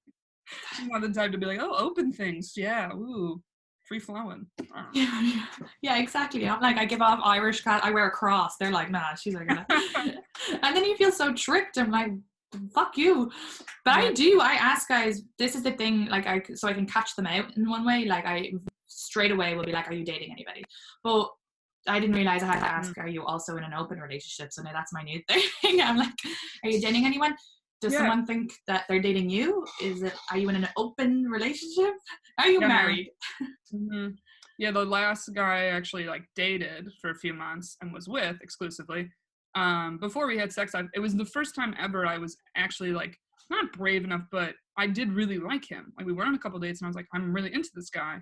not the type to be like, oh, open things. Yeah. Ooh. Free flowing. Yeah, exactly. I'm like, I give off Irish cat. I wear a cross. They're like, nah, she's like, gonna. And then you feel so tricked. I'm like, fuck you. But yeah. I ask guys. This is the thing. Like, so I can catch them out in one way. Like, I straight away will be like, are you dating anybody? But I didn't realize I had to ask, are you also in an open relationship? So now that's my new thing. I'm like, are you dating anyone? Does someone think that they're dating you? Are you in an open relationship? Are you married? Mm-hmm. Yeah, the last guy I actually like dated for a few months and was with exclusively. Before we had sex, it was the first time ever I was actually like not brave enough, but I did really like him. Like we went on a couple dates and I was like, I'm really into this guy.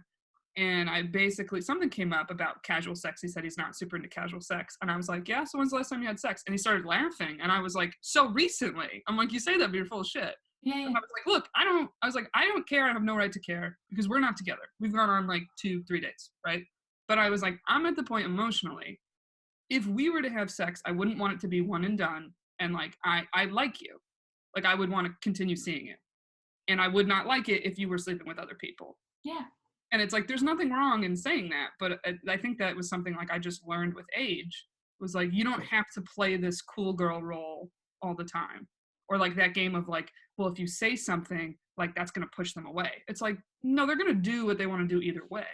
And I basically, something came up about casual sex. He said he's not super into casual sex. And I was like, yeah, so when's the last time you had sex? And he started laughing. And I was like, so recently. I'm like, you say that, but you're full of shit. Yeah. And I was like, look, I don't care. I have no right to care because we're not together. We've gone on like 2-3 dates, right? But I was like, I'm at the point emotionally, if we were to have sex, I wouldn't want it to be one and done. And like, I like you. Like I would want to continue seeing you. And I would not like it if you were sleeping with other people. Yeah. And it's like, there's nothing wrong in saying that. But I think that was something like I just learned with age was like, you don't have to play this cool girl role all the time. Or like that game of like, well, if you say something, like that's going to push them away. It's like, no, they're going to do what they want to do either way.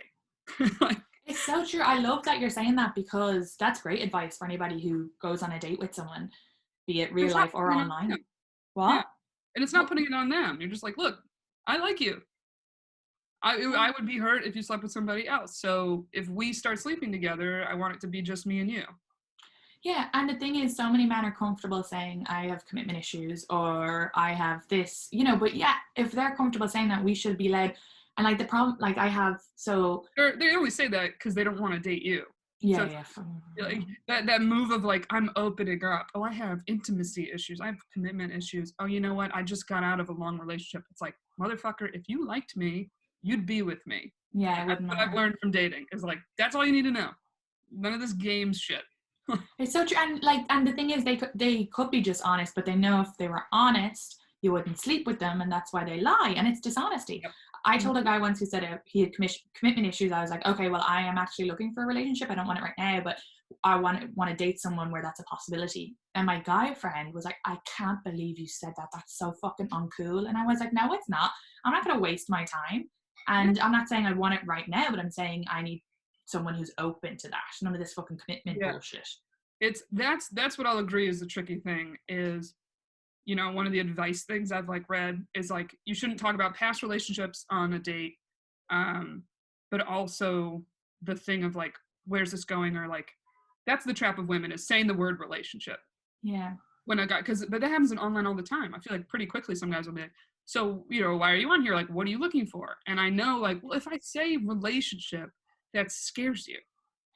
Like, it's so true. I love that you're saying that because that's great advice for anybody who goes on a date with someone, be it real life or online. What? Yeah. And it's not putting it on them. You're just like, look, I like you. I would be hurt if you slept with somebody else. So if we start sleeping together, I want it to be just me and you. Yeah, and the thing is, so many men are comfortable saying, I have commitment issues or I have this, but yeah, if they're comfortable saying that, we should be led. And like the problem, like I have, so. They always say that because they don't want to date you. Yeah, so like that move of like, I'm opening up. Oh, I have intimacy issues. I have commitment issues. Oh, you know what? I just got out of a long relationship. It's like, motherfucker, if you liked me, you'd be with me. Yeah, that's what I've learned from dating is like, that's all you need to know. None of this games shit. It's so true. And the thing is, they could be just honest, but they know if they were honest, you wouldn't sleep with them, and that's why they lie, and it's dishonesty. Yep. I told a guy once who said he had commitment issues. I was like, okay, well, I am actually looking for a relationship. I don't want it right now, but I want to date someone where that's a possibility. And my guy friend was like, I can't believe you said that. That's so fucking uncool. And I was like, no, it's not. I'm not going to waste my time. And I'm not saying I want it right now, but I'm saying I need someone who's open to that. None of this fucking commitment bullshit. That's what I'll agree is the tricky thing is you know, one of the advice things I've like read is like you shouldn't talk about past relationships on a date, but also the thing of like where's this going, or like that's the trap of women, is saying the word relationship. Yeah. When a guy, but that happens in online all the time. I feel like pretty quickly some guys will be like, so, you know, why are you on here? Like, what are you looking for? And I know, like, well, if I say relationship, that scares you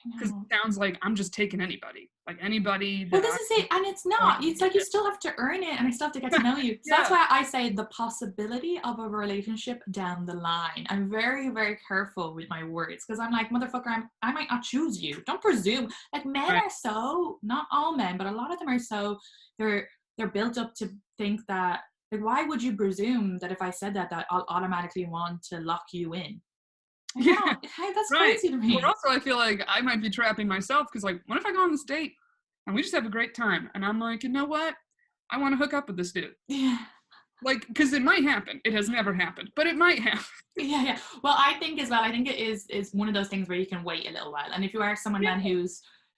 I because know. it sounds like I'm just taking anybody, like anybody Well, that this I is it, and it's want. not. It's like you still have to earn it, and I still have to get to know you. So that's Yeah, why I say the possibility of a relationship down the line. I'm very, very careful with my words because I'm like, motherfucker, I might not choose you. Don't presume. Like men right. are so, not all men, but a lot of them are so, they're they're built up to think that, like, why would you presume that if I said that I'll automatically want to lock you in? Like, I Yeah, don't. Hey, that's right. crazy to Or me. also, I feel like I might be trapping myself because, like, what if I go on this date and we just have a great time, and I'm like, you know what? I want to hook up with this dude. Yeah. Like, because it might happen. It has never happened, but it might happen. Yeah, yeah. Well, I think as well, I think it is one of those things where you can wait a little while. And if you are someone then Yeah.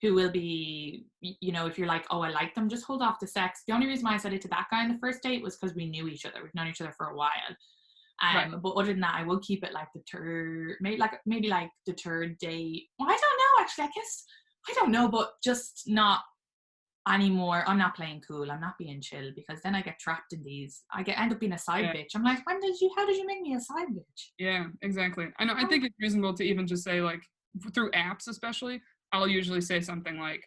who will be, you know, if you're like, oh, I like them, just hold off the sex. The only reason why I said it to that guy on the first date was because we knew each other. We've known each other for a while. Right. But other than that, I will keep it like the third, maybe like the third date. Well, I don't know actually. I guess I don't know, but just not anymore. I'm not playing cool. I'm not being chill because then I get trapped in these. End up being a side Yeah. bitch. I'm like, how did you make me a side bitch? Yeah, exactly. I know. I think it's reasonable to even just say, like, through apps, especially, I'll usually say something like,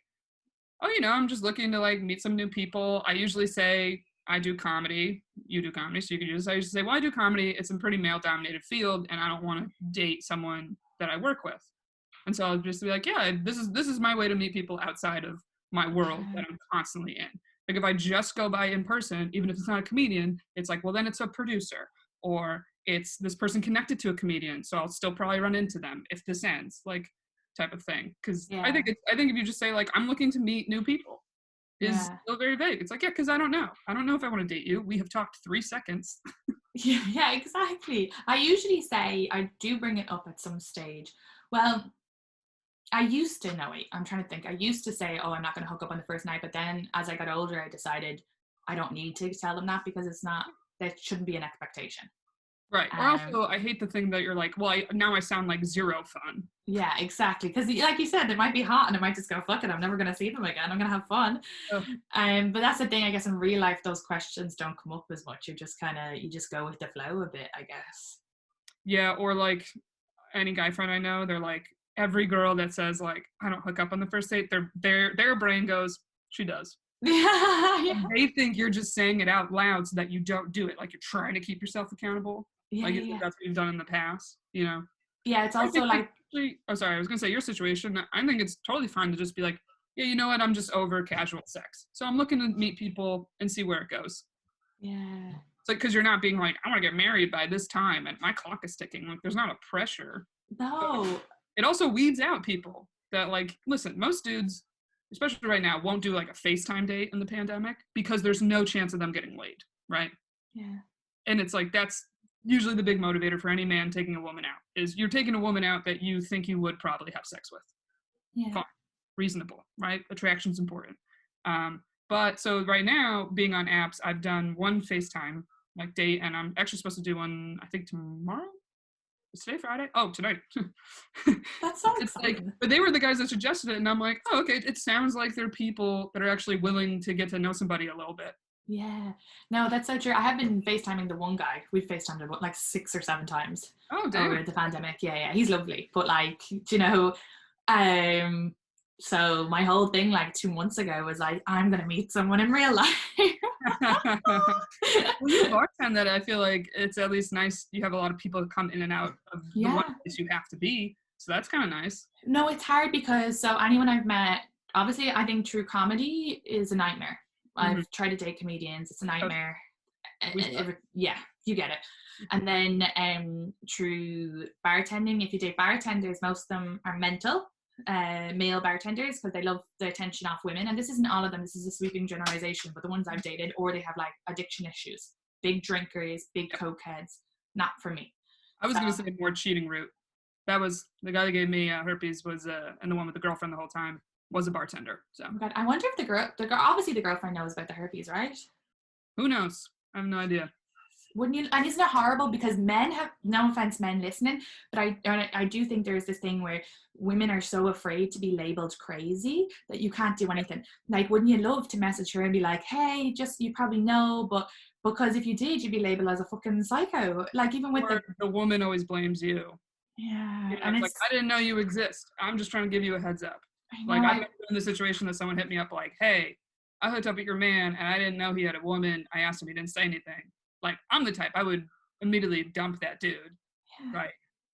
oh, you know, I'm just looking to like meet some new people. I usually say I do comedy. You do comedy, so you can use. I usually say, well, I do comedy. It's a pretty male-dominated field, and I don't want to date someone that I work with. And so I'll just be like, yeah, this is my way to meet people outside of my world that I'm constantly in. Like if I just go by in person, even if it's not a comedian, it's like, well, then it's a producer, or it's this person connected to a comedian, so I'll still probably run into them if this ends, like type of thing. Because Yeah, I think if you just say like I'm looking to meet new people, is yeah. still very vague. It's like, yeah, because I don't know. I don't know if I want to date you. We have talked 3 seconds. Yeah, yeah, exactly. I usually say I do bring it up at some stage. Well, I used to know it. I'm trying to think. I used to say, "Oh, I'm not going to hook up on the first night," but then as I got older, I decided I don't need to tell them that because it's not. That shouldn't be an expectation. Right. Or Um, also, I hate the thing that you're like, well, now I sound like zero fun. yeah, exactly. Because like you said, they might be hot and I might just go, "Fuck it, I'm never going to see them again. I'm going to have fun." Ugh. But that's the thing. I guess in real life, those questions don't come up as much. You just go with the flow a bit, I guess. Yeah, or like any guy friend I know, they're like every girl that says like I don't hook up on the first date, their brain goes, she does. Yeah, And yeah, they think you're just saying it out loud so that you don't do it. Like you're trying to keep yourself accountable. yeah, Like yeah, yeah. that's what you've done in the past, you know. Yeah, it's I also think like like, actually, oh sorry, I was gonna say your situation. I think it's totally fine to just be like, yeah, you know what, I'm just over casual sex. So I'm looking to meet people and see where it goes. yeah, It's like because you're not being like, I want to get married by this time and my clock is ticking. Like there's not a pressure. But no, it also weeds out people that like listen, most dudes, especially right now, won't do like a FaceTime date in the pandemic because there's no chance of them getting laid, right? yeah, And it's like that's usually the big motivator for any man taking a woman out is you're taking a woman out that you think you would probably have sex with. yeah. Fine, reasonable, right? Attraction's important. But so right now, being on apps, I've done one FaceTime like date, and I'm actually supposed to do one I think tomorrow. Is today Friday? Oh, tonight. That's so It's like, exciting. but they were the guys that suggested it, and I'm like, oh, okay. It sounds like they're people that are actually willing to get to know somebody a little bit. Yeah. No, that's so true. I have been FaceTiming the one guy. We've FaceTimed him like 6 or 7 times Oh, over damn. the pandemic. Yeah, yeah. He's lovely. But like, you know, um, so my whole thing like 2 months ago was like, I'm gonna meet someone in real life. When you bartend that, I feel like it's at least nice. You have a lot of people that come in and out of the one Yeah. place you have to be, so that's kind of nice. No, it's hard because so anyone I've met, obviously I think true comedy is a nightmare. Mm-hmm. I've tried to date comedians, it's a Okay, nightmare. we suck. Yeah, you get it. And then through bartending, if you date bartenders, most of them are mental, male bartenders, because they love the attention off women. And this isn't all of them, this is a sweeping generalization, but the ones I've dated, or they have like addiction issues, big drinkers, big Yep. coke heads, not for me. I was So gonna say more cheating route. That was the guy that gave me herpes was and the one with the girlfriend the whole time was a bartender. So oh my God, I wonder if the girl, obviously the girlfriend knows about the herpes, right? Who knows? I have no idea. Wouldn't you? And isn't it horrible? Because men have, no offense, men listening, but I do think there's this thing where women are so afraid to be labeled crazy that you can't do anything. Like, wouldn't you love to message her and be like, hey, just, you probably know, but because if you did, you'd be labeled as a fucking psycho. Like, even with the woman always blames you. Yeah, And it's like, I didn't know you exist. I'm just trying to give you a heads up. Like, I've been in the situation that someone hit me up like, hey, I hooked up with your man and I didn't know he had a woman. I asked him, he didn't say anything. Like, I'm the type, I would immediately dump that dude. Yeah. Right.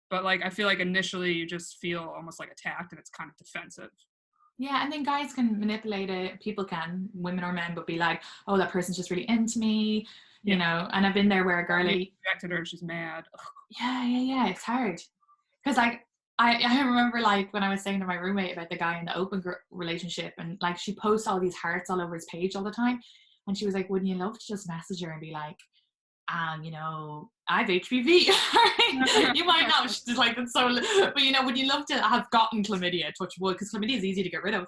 But like, I feel like initially you just feel almost like attacked and it's kind of defensive. Yeah, and then guys can manipulate it. People can, women or men, but be like, oh, that person's just really into me, you know. And I've been there where a girlie rejected her and she's mad. Yeah. It's hard. Because like, I remember like when I was saying to my roommate about the guy in the open relationship, and like she posts all these hearts all over his page all the time. And she was like, wouldn't you love to just message her and be like, you know, I have HPV. You might not. She's like, it's so, but you know, would you love to have gotten chlamydia, touch wood, because chlamydia is easy to get rid of,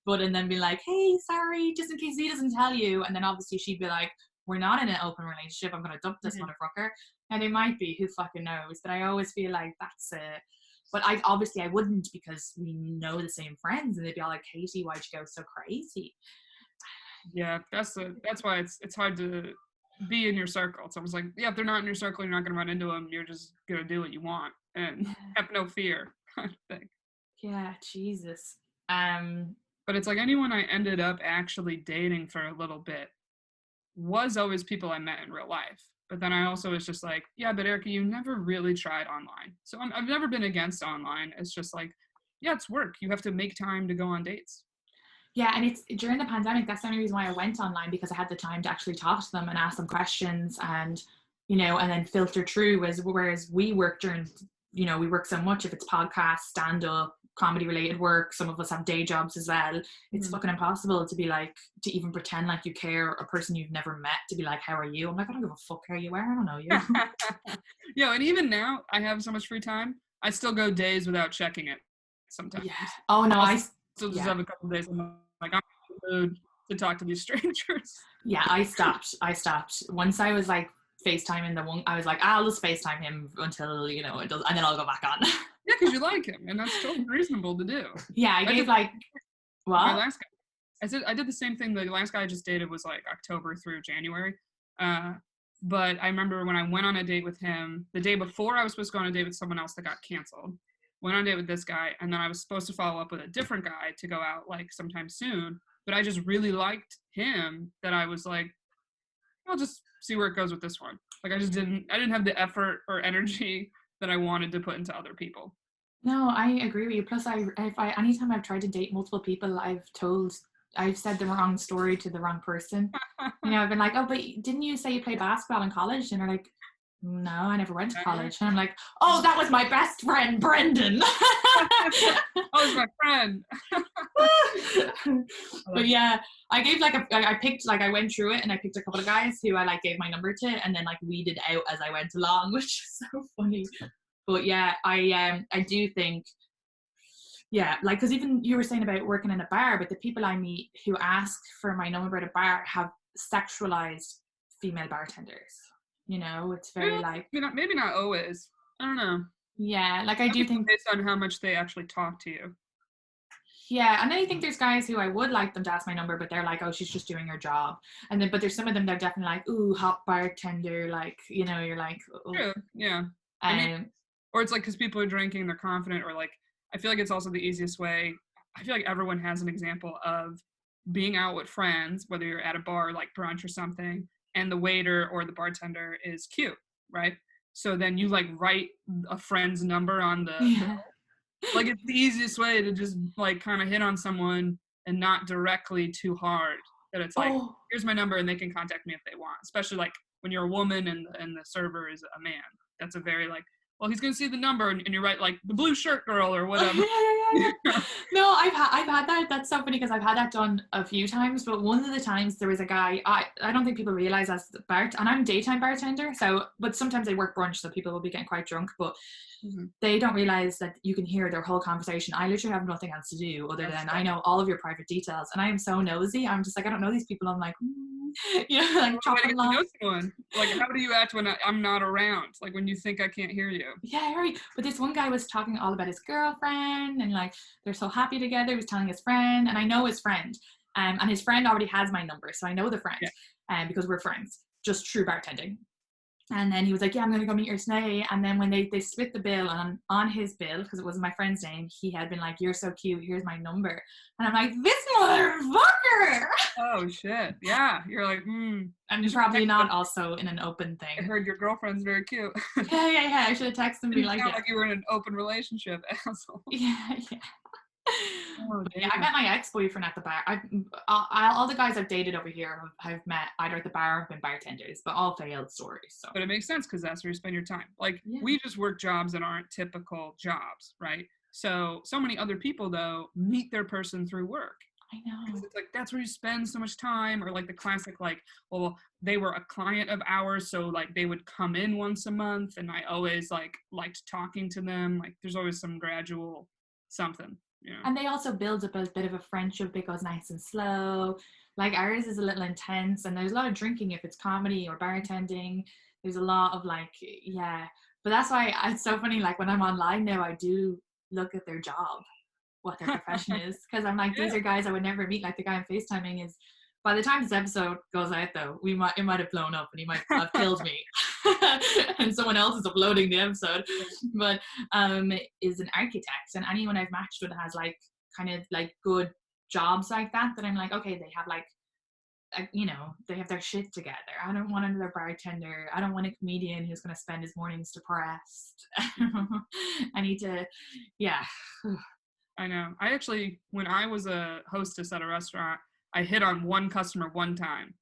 but and then be like, hey, sorry, just in case he doesn't tell you, and then obviously she'd be like, we're not in an open relationship, I'm gonna dump this motherfucker. And it might be, who fucking knows, but I always feel like that's it. But I wouldn't, because we know the same friends, and they'd be all like, Katie, why'd you go so crazy? Yeah, that's why it's hard to be in your circle. It's almost like, yeah, if they're not in your circle, you're not going to run into them. You're just going to do what you want and have no fear, kind of thing. Yeah, Jesus. But it's like anyone I ended up actually dating for a little bit was always people I met in real life. But then I also was just like, yeah, but Erica, you never really tried online. So I've never been against online. It's just like, yeah, it's work. You have to make time to go on dates. Yeah, and it's during the pandemic, that's the only reason why I went online, because I had the time to actually talk to them and ask them questions and, you know, and then filter through. Whereas we work during, you know, we work so much, if it's podcast, stand-up, comedy related work, some of us have day jobs as well. It's fucking impossible to be like, to even pretend like you care a person you've never met, to be like, how are you? I'm like, I don't give a fuck how you are, I don't know you. Yeah, and even now I have so much free time, I still go days without checking it sometimes. Yeah. Oh no, I still just have a couple days I'm like, I'm in the mood to talk to these strangers. Yeah, I stopped. Once I was like FaceTiming the one, I was like, I'll just FaceTime him until, you know, it does, and then I'll go back on. Yeah, because you like him, and that's totally reasonable to do. Yeah, I gave like, what? My last guy, I did the same thing. The last guy I just dated was like October through January. But I remember when I went on a date with him, the day before I was supposed to go on a date with someone else that got canceled. Went on a date with this guy, and then I was supposed to follow up with a different guy to go out like sometime soon. But I just really liked him that I was like, I'll just see where it goes with this one. Like I didn't have the effort or energy that I wanted to put into other people. No, I agree with you. Plus, anytime I've tried to date multiple people, I've said the wrong story to the wrong person. You know, I've been like, oh, but didn't you say you played basketball in college? And they're like, no, I never went to college. And I'm like, oh, that was my best friend, Brendan. Oh, it's my friend. But yeah, I gave like I went through it and I picked a couple of guys who I like gave my number to, and then like weeded out as I went along, which is so funny. But yeah, I do think, yeah, like, because even you were saying about working in a bar, but the people I meet who ask for my number at a bar have sexualized female bartenders. You know, it's very like, maybe not always. I don't know. Yeah, like I do think based on how much they actually talk to you. Yeah, and then I think there's guys who I would like them to ask my number, but they're like, oh, she's just doing her job. And then, but there's some of them that are definitely like, ooh, hot bartender, like, you know, you're like, oh. True, yeah. I mean, or it's like because people are drinking, they're confident, or like, I feel like it's also the easiest way. I feel like everyone has an example of being out with friends, whether you're at a bar, like brunch or something, and the waiter or the bartender is cute, right? So then you like write a friend's number on the like it's the easiest way to just like kind of hit on someone and not directly too hard. That it's like, here's my number and they can contact me if they want. Especially like when you're a woman and the server is a man. That's a very like, well, he's gonna see the number, and you write like the blue shirt girl or whatever. Yeah. No, I've had that. That's so funny because I've had that done a few times. But one of the times there was a guy. I don't think people realize as the and I'm a daytime bartender. So, but sometimes they work brunch, so people will be getting quite drunk. But they don't realize that you can hear their whole conversation. I literally have nothing else to do other than I know all of your private details, and I am so nosy. I'm just like, I don't know these people. I'm like, like chopping know someone. Like, how do you act when I'm not around? Like when you think I can't hear you. Yeah, right. But this one guy was talking all about his girlfriend and like they're so happy together. He was telling his friend, and I know his friend, and his friend already has my number, so I know the friend, because we're friends, just true bartending. And then he was like, yeah, I'm going to go meet her today. And then when they split the bill, and on his bill, because it was my friend's name, he had been like, you're so cute, here's my number. And I'm like, this motherfucker! Oh, shit. Yeah. You're like, And you're probably not also in an open thing. I heard your girlfriend's very cute. Yeah. I should have texted him and be like, like you were in an open relationship, asshole. Yeah. Oh, yeah, I met my ex-boyfriend at the bar. All the guys I've dated over here have met either at the bar or been bartenders, but all failed stories. So. But it makes sense because that's where you spend your time. Like we just work jobs that aren't typical jobs, right? So many other people though meet their person through work. I know. It's like that's where you spend so much time, or like the classic, like, well, they were a client of ours, so like they would come in once a month, and I always liked talking to them. Like there's always some gradual something. Yeah. And they also build up a bit of a friendship. It goes nice and slow. Like ours is a little intense, and there's a lot of drinking if it's comedy or bartending. There's a lot of like, but that's why it's so funny. Like when I'm online now, I do look at their job, what their profession is, because I'm like, these are guys I would never meet. Like the guy I'm FaceTiming is, by the time this episode goes out though, it might have blown up and he might have killed me. And someone else is uploading the episode, but is an architect, and anyone I've matched with has like kind of like good jobs like that I'm like, okay, they have like they have their shit together. I don't want another bartender. I don't want a comedian who's going to spend his mornings depressed. I need to, I know. I actually, when I was a hostess at a restaurant, I hit on one customer one time.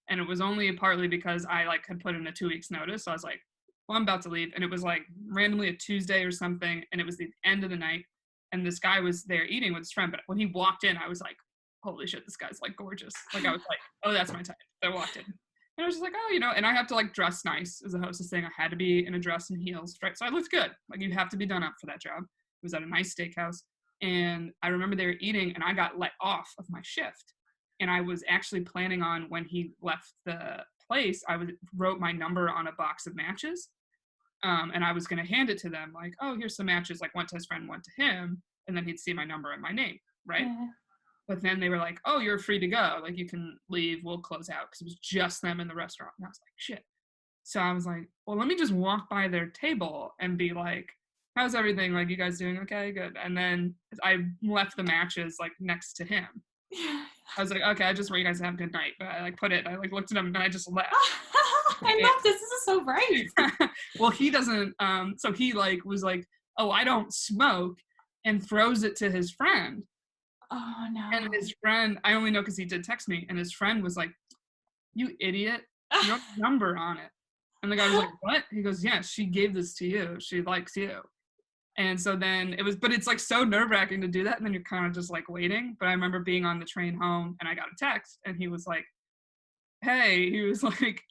And it was only partly because I like had put in a 2 weeks notice. So I was like, well, I'm about to leave. And it was like randomly a Tuesday or something. And it was the end of the night. And this guy was there eating with his friend. But when he walked in, I was like, holy shit, this guy's like gorgeous. Like I was like, oh, that's my type. I walked in. And I was just like, oh, and I have to like dress nice as a hostess thing. I had to be in a dress and heels, right? So I looked good. Like you have to be done up for that job. It was at a nice steakhouse. And I remember they were eating and I got let off of my shift. And I was actually planning on, when he left the place, wrote my number on a box of matches. And I was going to hand it to them like, oh, here's some matches, like one to his friend, one to him. And then he'd see my number and my name, right? Yeah. But then they were like, oh, you're free to go. Like you can leave, we'll close out. Because it was just them in the restaurant. And I was like, shit. So I was like, well, let me just walk by their table and be like, how's everything? Like, you guys doing okay? Good. And then I left the matches like next to him. I was like, okay, I just want you guys to have a good night. But I like looked at him and I just left. I love this. This is so great. Well, he doesn't, so he like was like, oh, I don't smoke, and throws it to his friend. Oh no. And his friend, I only know because he did text me, and his friend was like, you idiot, you have a number on it. And the guy was like, what? He goes, yeah, she gave this to you. She likes you. And so then but it's like so nerve-wracking to do that, and then you're kind of just like waiting. But I remember being on the train home and I got a text and he was like, hey, he was like,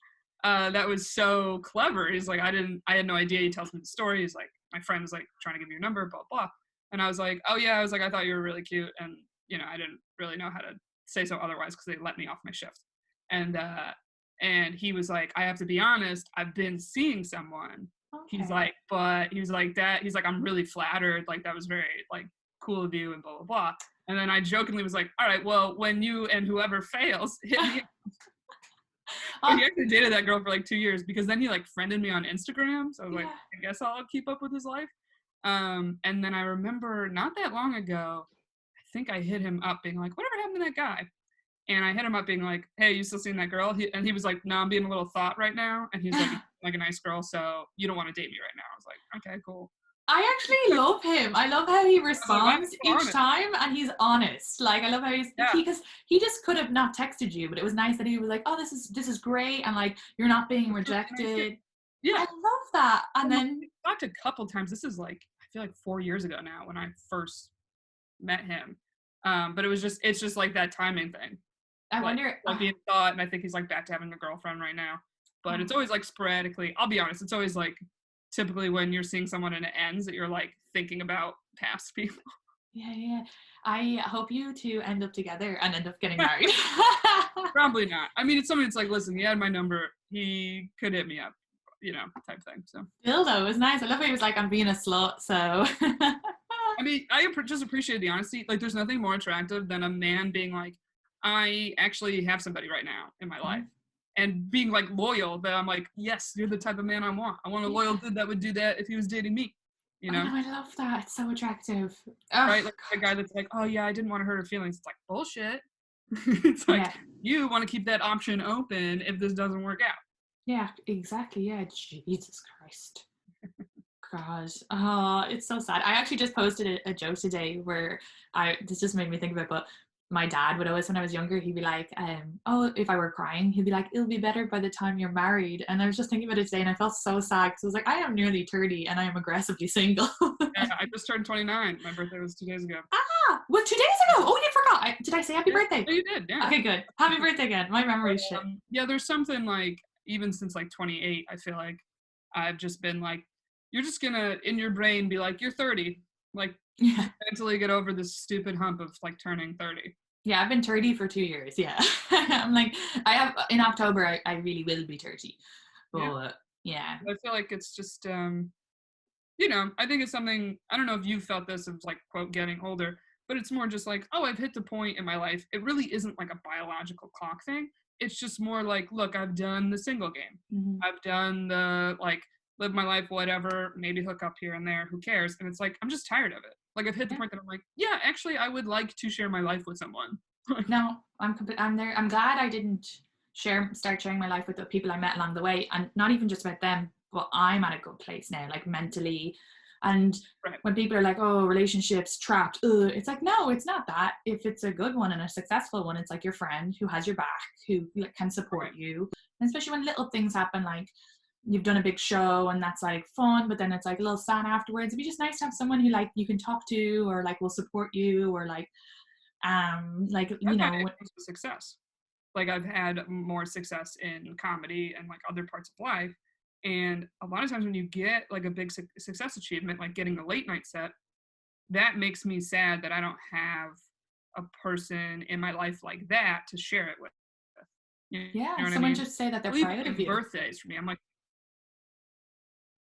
that was so clever. He's like, I had no idea. He tells me the story. He's like, my friend was like trying to give you your number, blah, blah. And I was like, oh yeah, I was like, I thought you were really cute. And I didn't really know how to say so otherwise because they let me off my shift. And he was like, I have to be honest, I've been seeing someone. Okay. He's like, I'm really flattered. Like, that was very, like, cool of you and blah, blah, blah. And then I jokingly was like, all right, well, when you and whoever fails, hit me. But he actually dated that girl for, like, 2 years because then he, like, friended me on Instagram. So I was like, I guess I'll keep up with his life. And then I remember not that long ago, I think I hit him up being like, whatever happened to that guy? And I hit him up being like, hey, you still seeing that girl? And he was like, no, I'm being a little thought right now. And he's like a nice girl, so you don't want to date me right now. I was like, okay, cool. I actually love him. I love how he responds each time, and he's honest. Like, I love how because he just could have not texted you, but it was nice that he was like, oh, this is great, and like, you're not being rejected. Yeah. I love that. And then we talked a couple times. This is like, I feel like 4 years ago now when I first met him. But it's just like that timing thing. I Like, wonder. being thought, and I think he's like back to having a girlfriend right now. But it's always like sporadically. I'll be honest, it's always like typically when you're seeing someone and it ends that you're like thinking about past people. Yeah. I hope you two end up together and end up getting married. Probably not. I mean, it's somebody that's like, listen, he had my number. He could hit me up, type thing. So. Still though, it was nice. I love how he was like, I'm being a slut, so. I mean, I just appreciate the honesty. Like, there's nothing more attractive than a man being like, I actually have somebody right now in my life. And being like loyal, that I'm like, yes, you're the type of man I want. I want a loyal dude that would do that if he was dating me. I know, I love that. It's so attractive. Right? Like a guy that's like, oh yeah, I didn't want to hurt her feelings. It's like, bullshit. It's like, you want to keep that option open if this doesn't work out. Yeah, exactly. Yeah, Jesus Christ. God. Oh, it's so sad. I actually just posted a joke today where this just made me think of it, but my dad would always, when I was younger, he'd be like, oh, if I were crying, he'd be like, it'll be better by the time you're married. And I was just thinking about it today and I felt so sad because I was like, I am nearly 30 and I am aggressively single. Yeah, I just turned 29. My birthday was 2 days ago. Well, 2 days ago. Oh, you forgot. Did I say happy birthday? Oh, you did, yeah. Okay, good. Happy birthday again. My memory is shit. Yeah, there's something like, even since like 28, I feel like I've just been like, you're just gonna, in your brain, be like, you're 30. Like, mentally get over this stupid hump of like turning 30. Yeah, I've been 30 for 2 years. Yeah. I'm like, in October, I really will be 30. But yeah. I feel like it's just, I think it's something, I don't know if you've felt this of like, quote, getting older, but it's more just like, oh, I've hit the point in my life. It really isn't like a biological clock thing. It's just more like, look, I've done the single game. Mm-hmm. I've done the, like, live my life, whatever, maybe hook up here and there, who cares? And it's like, I'm just tired of it. Like, I've hit the point that I'm like, yeah, actually, I would like to share my life with someone. No, I'm there. I'm glad I didn't start sharing my life with the people I met along the way, and not even just about them, but I'm at a good place now, like mentally. And when people are like, oh, relationships trapped, it's like, no, it's not that. If it's a good one and a successful one, it's like your friend who has your back, who can support you. And especially when little things happen, like you've done a big show and that's like fun, but then it's like a little sad afterwards. It'd be just nice to have someone who like you can talk to, or like will support you, or like success. Like, I've had more success in comedy and like other parts of life, and a lot of times when you get like a big success achievement, like getting a late night set, that makes me sad that I don't have a person in my life like that to share it with. Someone just say that they're proud of you. Birthdays for me, I'm like,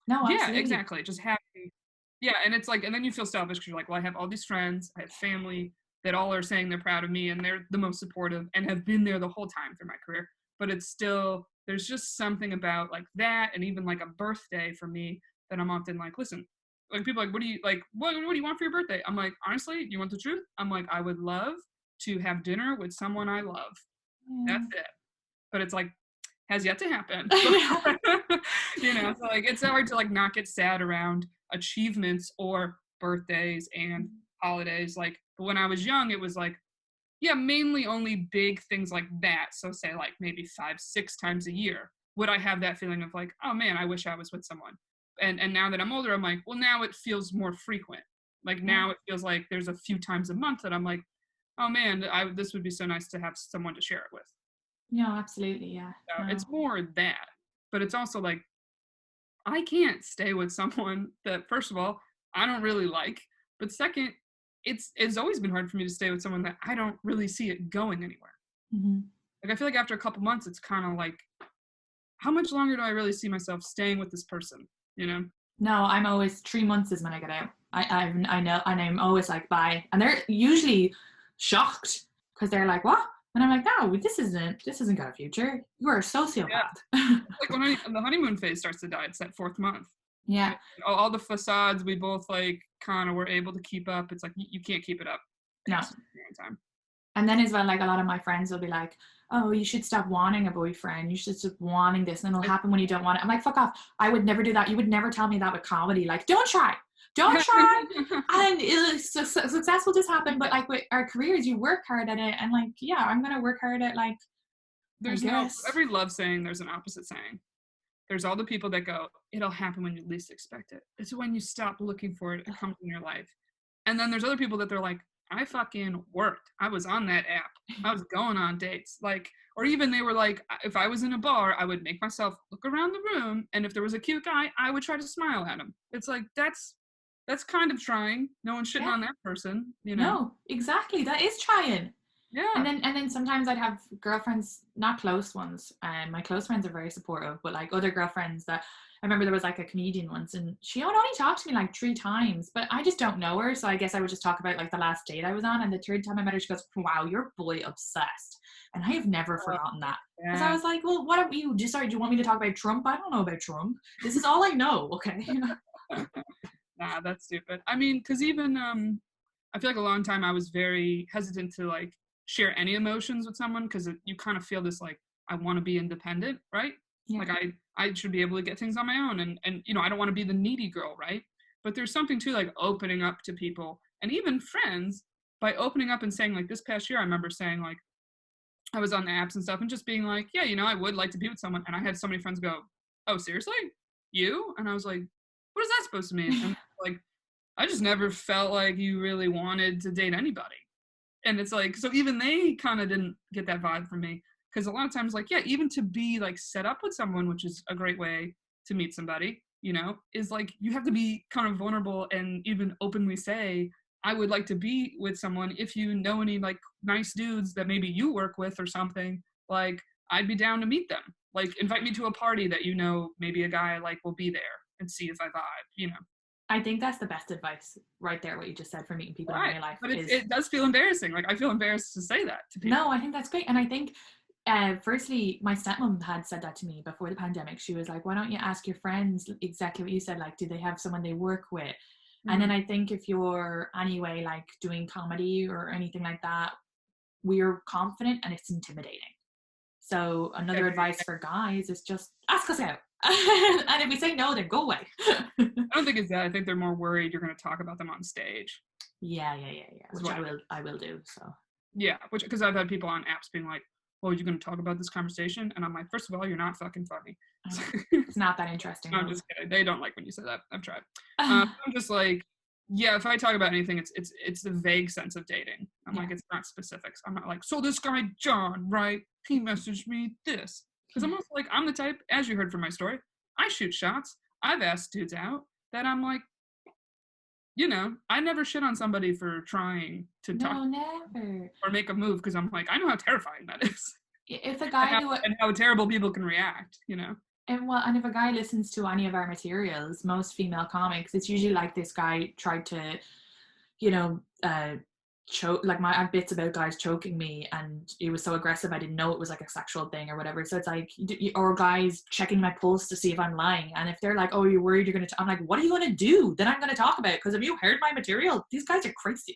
no, absolutely. Yeah, exactly, just happy. Yeah, and it's like, and then you feel selfish because you're like, well, I have all these friends, I have family that all are saying they're proud of me and they're the most supportive and have been there the whole time through my career. But it's still, there's just something about like that, and even like a birthday for me, that I'm often like, listen, like people are like, what do you want for your birthday? I'm like, honestly, you want the truth? I'm like, I would love to have dinner with someone I love. That's it. But it's like, has yet to happen. So like, it's hard to like not get sad around achievements or birthdays and holidays. Like, but when I was young, it was like, yeah, mainly only big things like that. So say like maybe 5-6 times a year would I have that feeling of like, oh man, I wish I was with someone. And now that I'm older, I'm like, well, now it feels more frequent. Like now it feels like there's a few times a month that I'm like, oh man, this would be so nice to have someone to share it with. No, absolutely, yeah. So it's more that, but it's also like, I can't stay with someone that, first of all, I don't really like, but second, it's always been hard for me to stay with someone that I don't really see it going anywhere. Mm-hmm. Like, I feel like after a couple months, it's kind of like, how much longer do I really see myself staying with this person, No, I'm always 3 months is when I get out. I know, and I'm always like, bye. And they're usually shocked because they're like, what? And I'm like, no, this isn't got a future. You are a sociopath. Yeah. Like when the honeymoon phase starts to die, it's that 4th month. Yeah. All the facades we both like kind of were able to keep up. It's like, you can't keep it up. No. Time. And then as well, like a lot of my friends will be like, oh, you should stop wanting a boyfriend. You should stop wanting this. And it'll happen when you don't want it. I'm like, fuck off. I would never do that. You would never tell me that with comedy. Like, don't try. And success will just happen. But like with our careers, you work hard at it. And like, yeah, I'm going to work hard at like, there's every love saying, there's an opposite saying. there's all the people that go, it'll happen when you least expect it. It's when you stop looking for it, it comes in your life. And then there's other people that they're like, I fucking worked. I was on that app. I was going on dates. Like, or even they were like, if I was in a bar, I would make myself look around the room. And if there was a cute guy, I would try to smile at him. It's like, that's kind of trying. No one's shitting on that person, you know? No, exactly. That is trying. Yeah. And then sometimes I'd have girlfriends, not close ones, and my close friends are very supportive, but like other girlfriends that I remember there was like a comedian once, and she would only talk to me like 3 times, but I just don't know her, so I guess I would just talk about like the last date I was on, and the 3rd time I met her, she goes, wow, you're boy obsessed. And I have never forgotten that. Because I was like, well, what are you? Sorry, do you want me to talk about Trump? I don't know about Trump. This is all I know, okay? Nah, that's stupid. I mean, because even I feel like a long time I was very hesitant to like share any emotions with someone, because you kind of feel this like, I want to be independent, right? Yeah. Like I should be able to get things on my own, and you know, I don't want to be the needy girl, right? But there's something to like opening up to people, and even friends, by opening up and saying, like, this past year I remember saying, like, I was on the apps and stuff and just being like, yeah, you know, I would like to be with someone. And I had so many friends go, oh, seriously? You? And I was like, what is that supposed to mean? And like, I just never felt like you really wanted to date anybody. And it's like, so even they kind of didn't get that vibe from me. Because a lot of times, like, yeah, even to be like set up with someone, which is a great way to meet somebody, you know, is like, you have to be kind of vulnerable and even openly say, I would like to be with someone. If you know any like nice dudes that maybe you work with or something, like, I'd be down to meet them. Like, invite me to a party that, you know, maybe a guy like will be there, and see if I vibe, you know. I think that's the best advice right there, what you just said, for meeting people in real life. But it does feel embarrassing. Like, I feel embarrassed to say that to people. No, I think that's great. And I think, firstly, my stepmom had said that to me before the pandemic. She was like, why don't you ask your friends exactly what you said? Like, do they have someone they work with? Mm-hmm. And then I think if you're anyway, like doing comedy or anything like that, we're confident and it's intimidating. So another advice for guys is just ask us out. And if we say no, then go away. I don't think it's that. I think they're more worried you're going to talk about them on stage. Yeah. Which I will do. So. Yeah, because I've had people on apps being like, "Oh, you're going to talk about this conversation?" And I'm like, first of all, you're not fucking funny. It's not that interesting. No, I'm just kidding. They don't like when you say that. I've tried. I'm just like, yeah, if I talk about anything, it's the vague sense of dating. I'm like, it's not specifics. I'm not like, so this guy John, right? He messaged me this. Because I'm also like, I'm the type, as you heard from my story, I shoot shots. I've asked dudes out that I'm like, you know, I never shit on somebody for trying to talk never. Or make a move, because I'm like, I know how terrifying that is. If a guy and how terrible people can react, you know. And if a guy listens to any of our materials, most female comics, it's usually like this guy tried to, you know, choke, like I have bits about guys choking me and it was so aggressive I didn't know it was like a sexual thing or whatever. So it's like, or guys checking my pulse to see if I'm lying, and if they're like, oh, you're worried you're gonna I'm like, what are you gonna do? Then I'm gonna talk about it, because if you heard my material, these guys are crazy.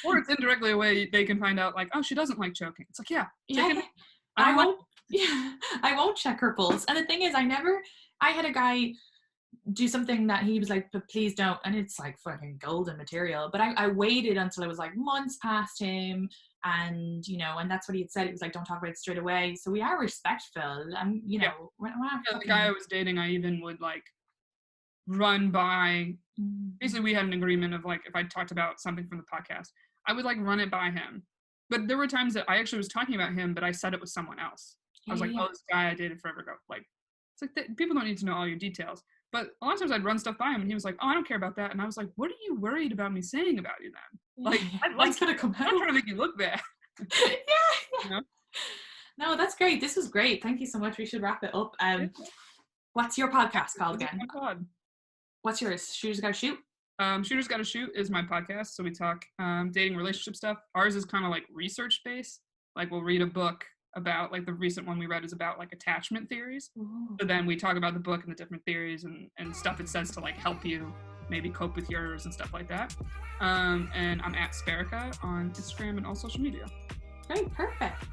Or it's indirectly a way they can find out, like, oh, she doesn't like choking. It's like, I won't check her pulse. And the thing is, I had a guy do something that he was like, but please don't, and it's like fucking golden material, but I waited until it was like months past him, and you know, and that's what he had said. It was like, don't talk about it straight away. So we are respectful, and you know, we're the guy I was dating, I even would like run by, basically we had an agreement of like, if I talked about something from the podcast, I would like run it by him. But there were times that I actually was talking about him, but I said it with someone else. I was like, oh, this guy I dated forever ago. Like, it's like people don't need to know all your details. But a lot of times I'd run stuff by him, and he was like, oh, I don't care about that. And I was like, what are you worried about me saying about you then? Like, what's going to come out? I'm trying to make you look bad. Yeah. You know? No, that's great. This was great. Thank you so much. We should wrap it up. What's your podcast called again? What's yours? Shooters Gotta Shoot? Shooters Gotta Shoot is my podcast. So we talk dating, relationship stuff. Ours is kind of like research based. Like, we'll read a book about, like, the recent one we read is about like attachment theories. Ooh. So then we talk about the book and the different theories and stuff it says to like help you maybe cope with yours and stuff like that. And I'm at Spera on Instagram and all social media. Great, perfect.